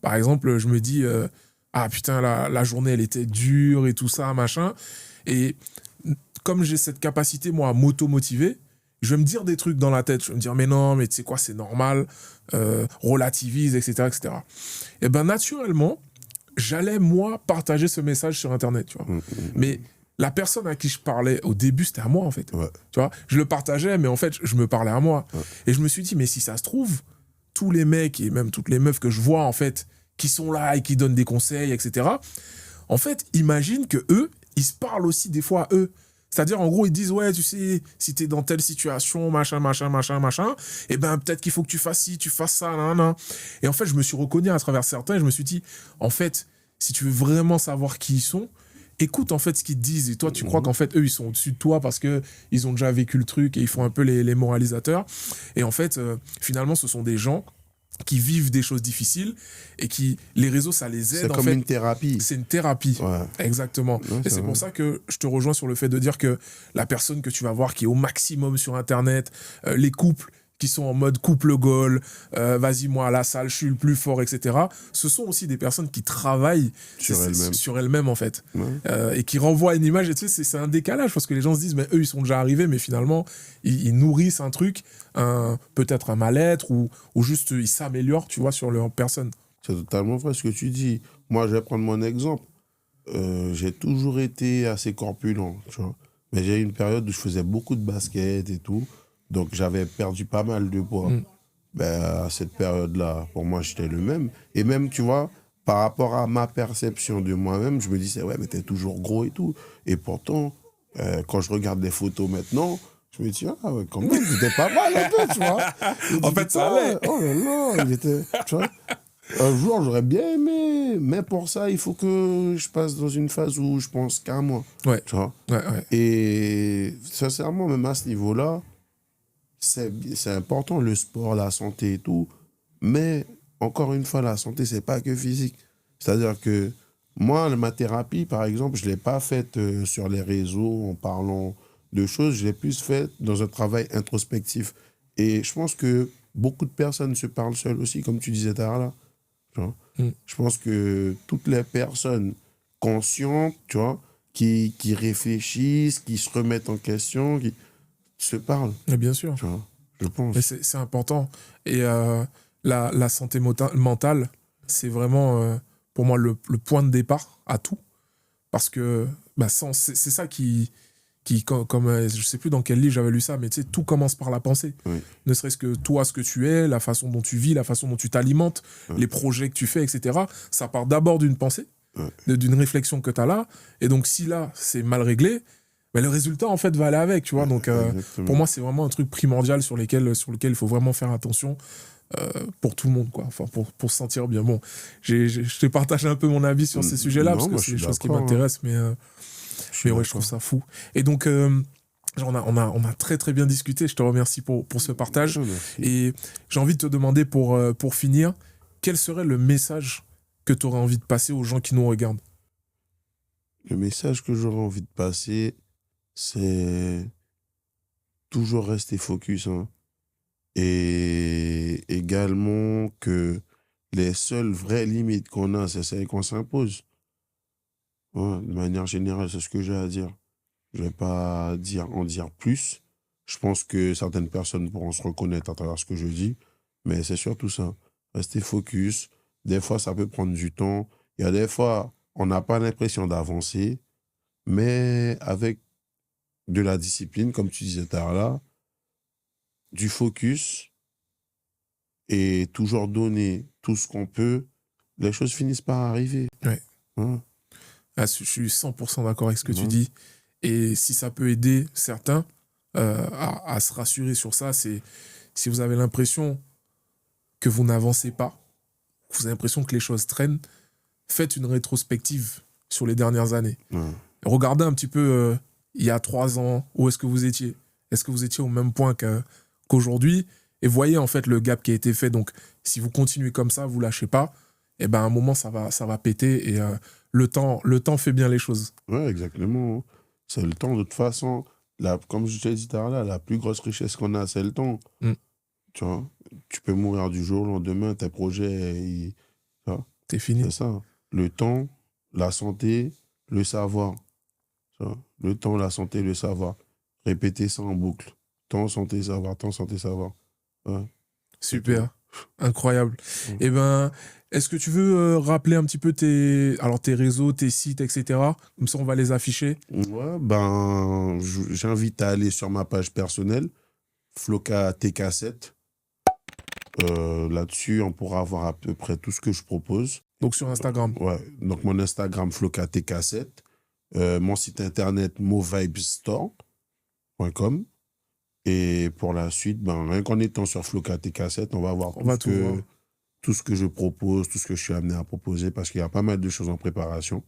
par exemple, je me dis, ah putain, la journée elle était dure et tout ça, machin. Et comme j'ai cette capacité, moi, à m'auto-motiver, je vais me dire des trucs dans la tête. Je vais me dire, mais non, mais tu sais quoi, c'est normal, relativise, etc., etc. Et ben naturellement, j'allais, moi, partager ce message sur Internet, tu vois. Mais la personne à qui je parlais au début, c'était à moi, en fait. Ouais, Tu vois, je le partageais, mais en fait, je me parlais à moi. ouais. Et je me suis dit, mais si ça se trouve, tous les mecs et même toutes les meufs que je vois, en fait, qui sont là et qui donnent des conseils, etc., en fait, imagine que eux, ils se parlent aussi des fois à eux. C'est-à-dire, en gros, ils disent, ouais, tu sais, si t'es dans telle situation, machin, machin, machin, machin, eh ben, peut-être qu'il faut que tu fasses ci, tu fasses ça, nan, nan. Et en fait, je me suis reconnu à travers certains et je me suis dit, en fait, si tu veux vraiment savoir qui ils sont, écoute en fait ce qu'ils te disent. Et toi, tu crois qu'en fait, eux, ils sont au-dessus de toi parce que ils ont déjà vécu le truc et ils font un peu les moralisateurs. Et en fait, finalement, ce sont des gens qui vivent des choses difficiles et qui, les réseaux, ça les aide C'est en comme fait. une thérapie. C'est une thérapie. Ouais. Exactement. Ouais, Et c'est c'est pour vrai. ça que je te rejoins sur le fait de dire que la personne que tu vas voir qui est au maximum sur Internet, les couples qui sont en mode couple goal, vas-y moi à la salle, je suis le plus fort, etc. Ce sont aussi des personnes qui travaillent Sur elle-même. sur elles-mêmes en fait. Ouais. Et qui renvoient une image, et tu sais, c'est un décalage parce que les gens se disent, mais eux ils sont déjà arrivés, mais finalement ils nourrissent un truc, peut-être un mal-être ou juste ils s'améliorent, tu vois, sur leur personne. C'est totalement vrai ce que tu dis. Moi, je vais prendre mon exemple. J'ai toujours été assez corpulent, tu vois. Mais j'ai eu une période où je faisais beaucoup de basket et tout. Donc, j'avais perdu pas mal de poids. Mm. Ben, à cette période-là, pour moi, j'étais le même. Et même, tu vois, par rapport à ma perception de moi-même, je me disais, ouais, mais t'es toujours gros et tout. Et pourtant, quand je regarde les photos maintenant, je me dis, ah ouais, quand même, il était pas mal un peu, tu vois. Je En dis, fait, ça putain, allait. oh là là, il était, tu vois. Un jour, j'aurais bien aimé, mais pour ça, il faut que je passe dans une phase où je pense qu'à moi, Ouais, tu vois. ouais, ouais. Et sincèrement, même à ce niveau-là, c'est important, le sport, la santé et tout. Mais, encore une fois, la santé, c'est pas que physique. C'est-à-dire que moi, ma thérapie, par exemple, je l'ai pas faite sur les réseaux en parlant de choses. Je l'ai plus faite dans un travail introspectif. Et je pense que beaucoup de personnes se parlent seules aussi, comme tu disais tout à l'heure. Tu vois. Mm. Je pense que toutes les personnes conscientes, tu vois, qui réfléchissent, qui se remettent en question, qui se parlent, Mais bien sûr. tu vois, je Mais pense. c'est important. Et la santé mentale, c'est vraiment, pour moi, le point de départ à tout. Parce que bah, c'est ça qui comme je sais plus dans quel livre j'avais lu ça, mais tu sais, tout commence par la pensée. Oui, Ne serait-ce que toi, ce que tu es, la façon dont tu vis, la façon dont tu t'alimentes, oui, les projets que tu fais, etc. Ça part d'abord d'une pensée, oui. d'une réflexion que tu as là. Et donc, si là, c'est mal réglé, ben, le résultat, en fait, va aller avec, tu vois. Donc, pour Exactement. moi, c'est vraiment un truc primordial sur lequel il faut vraiment faire attention pour tout le monde, quoi. Enfin, pour se sentir bien. Bon, je te partage un peu mon avis sur ces sujets-là, parce Non, que moi, je c'est des suis choses qui d'accord. Hein. m'intéressent, Je suis mais ouais, je trouve d'accord. ça fou. Et donc, on a très très bien discuté. Je te remercie pour ce partage. Ah, merci. Et j'ai envie de te demander pour finir, quel serait le message que tu aurais envie de passer aux gens qui nous regardent? Le message que j'aurais envie de passer, c'est toujours rester focus. Hein. Et également que les seules vraies limites qu'on a, c'est celles qu'on s'impose. Ouais, de manière générale, c'est ce que j'ai à dire. Je vais pas en dire plus. Je pense que certaines personnes pourront se reconnaître à travers ce que je dis, mais c'est surtout ça. Rester focus. Des fois, ça peut prendre du temps. Il y a des fois, on n'a pas l'impression d'avancer, mais avec de la discipline, comme tu disais tout à l'heure, du focus et toujours donner tout ce qu'on peut, les choses finissent par arriver. Ouais. Hein, Ah, je suis 100% d'accord avec ce que tu hein, dis. Et si ça peut aider certains à se rassurer sur ça, c'est si vous avez l'impression que vous n'avancez pas, que vous avez l'impression que les choses traînent, faites une rétrospective sur les dernières années. hein. Regardez un petit peu il y a 3 ans, où est-ce que vous étiez? Est-ce que vous étiez au même point qu'aujourd'hui? Et voyez en fait le gap qui a été fait. Donc, si vous continuez comme ça, vous lâchez pas, et ben à un moment ça va péter et le temps fait bien les choses. Ouais, exactement. Hein. C'est le temps, de toute façon. Comme je t'ai dit tout à l'heure, la plus grosse richesse qu'on a, c'est le temps. Mm. Tu vois, tu peux mourir du jour au lendemain, tes projets, tu vois, C'est fini. c'est ça. Le temps, la santé, le savoir. Tu vois. Le temps, la santé, le savoir. Répétez ça en boucle. Temps, santé, savoir, temps, santé, savoir. Ouais, c'est tout. Super. Incroyable. Mm. Et ben, est-ce que tu veux rappeler un petit peu tes réseaux, tes sites, etc. Comme ça, on va les afficher. Ouais, ben, j'invite à aller sur ma page personnelle, Floca TK7. Là-dessus, on pourra voir à peu près tout ce que je propose. Donc sur Instagram. Ouais, donc mon Instagram, FlocaTK7. Mon site internet, movibestore.com. Et pour la suite, ben, rien qu'en étant sur FlocaTK7, on va voir On va tout voir. tout ce que je propose, tout ce que je suis amené à proposer, parce qu'il y a pas mal de choses en préparation.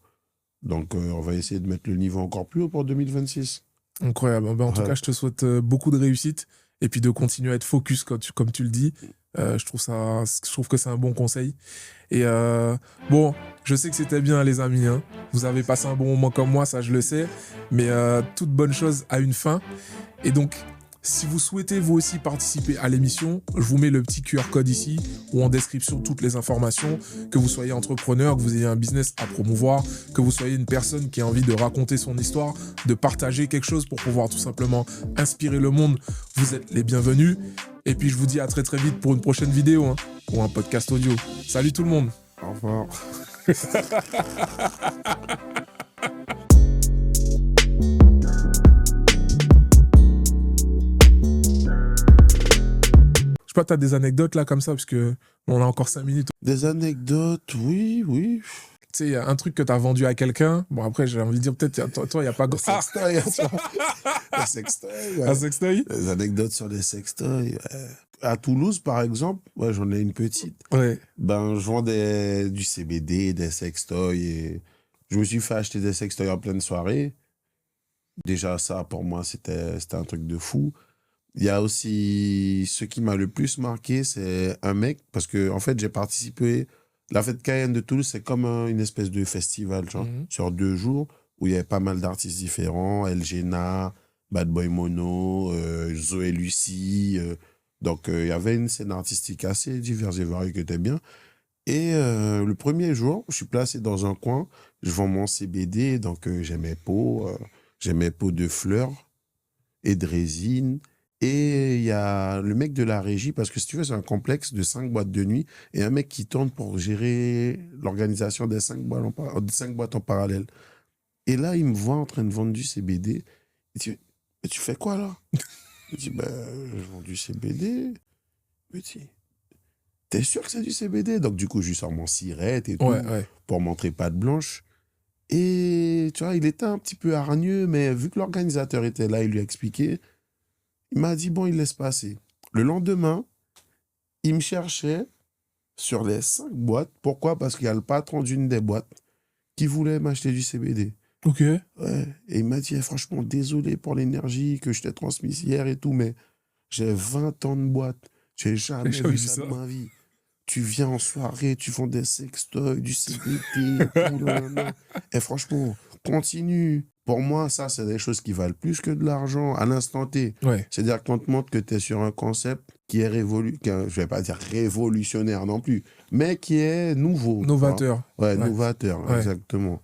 Donc, on va essayer de mettre le niveau encore plus haut pour 2026. Incroyable. Ben, en tout Ouais. cas, je te souhaite beaucoup de réussite et puis de continuer à être focus comme tu le dis. Je trouve que c'est un bon conseil. Et bon, je sais que c'était bien, les amis. Hein. Vous avez passé un bon moment comme moi, ça je le sais. Mais toute bonne chose a une fin. Et donc, si vous souhaitez vous aussi participer à l'émission, je vous mets le petit QR code ici ou en description toutes les informations. Que vous soyez entrepreneur, que vous ayez un business à promouvoir, que vous soyez une personne qui a envie de raconter son histoire, de partager quelque chose pour pouvoir tout simplement inspirer le monde, vous êtes les bienvenus. Et puis je vous dis à très très vite pour une prochaine vidéo hein, ou un podcast audio. Salut tout le monde. Au revoir. Je sais pas, t'as des anecdotes là comme ça, parce que on a encore 5 minutes. Des anecdotes, oui, oui. Tu sais, il y a un truc que t'as vendu à quelqu'un. Bon, après, j'ai envie de dire, peut-être, toi, il n'y a pas... Un sextoy, un sextoy, ouais. Un sextoy? Des anecdotes sur les sextoys. Ouais. À Toulouse, par exemple, ouais, j'en ai une petite. Ouais. Ben, je vends du CBD, des sextoys. Et je me suis fait acheter des sextoys en pleine soirée. Déjà, ça, pour moi, c'était un truc de fou. Il y a aussi ce qui m'a le plus marqué, c'est un mec, parce que en fait, j'ai participé. La fête Cayenne de Toulouse, c'est comme une espèce de festival, genre, Mhm. sur 2 jours, où il y avait pas mal d'artistes différents, Elgena, Bad Boy Mono, Zoé Lucie. Donc, il y avait une scène artistique assez diverse et variée qui était bien. Et le premier jour, je suis placé dans un coin, je vends mon CBD, donc j'ai mes pots de fleurs et de résine. Et il y a le mec de la régie, parce que si tu veux, c'est un complexe de 5 boîtes de nuit, et un mec qui tourne pour gérer l'organisation des 5 boîtes en parallèle. Et là, il me voit en train de vendre du CBD. Il dit, mais tu fais quoi là? Je dis, ben, je vends du CBD. Il me dit, t'es sûr que c'est du CBD? Donc, du coup, je lui sors mon cirette et Ouais, tout ouais. pour montrer patte blanche. Et tu vois, il était un petit peu hargneux, mais vu que l'organisateur était là, il lui a expliqué. Il m'a dit, bon, il laisse passer. Le lendemain, il me cherchait sur les 5 boîtes. Pourquoi? Parce qu'il y a le patron d'une des boîtes qui voulait m'acheter du CBD. Ok. Ouais. Et il m'a dit, eh, franchement, désolé pour l'énergie que je t'ai transmise hier et tout, mais j'ai 20 ans de boîte. J'ai jamais J'avais vu vu ça de ça. ma vie. Tu viens en soirée, tu vends des sextoys, du CBD, tout, nanana. Et franchement, continue. Pour moi, ça, c'est des choses qui valent plus que de l'argent à l'instant T. Ouais. C'est-à-dire qu'on te montre que tu es sur un concept qui est je vais pas dire révolutionnaire non plus, mais qui est nouveau. Tu vois. Novateur. Ouais, Ouais. novateur, Ouais. exactement.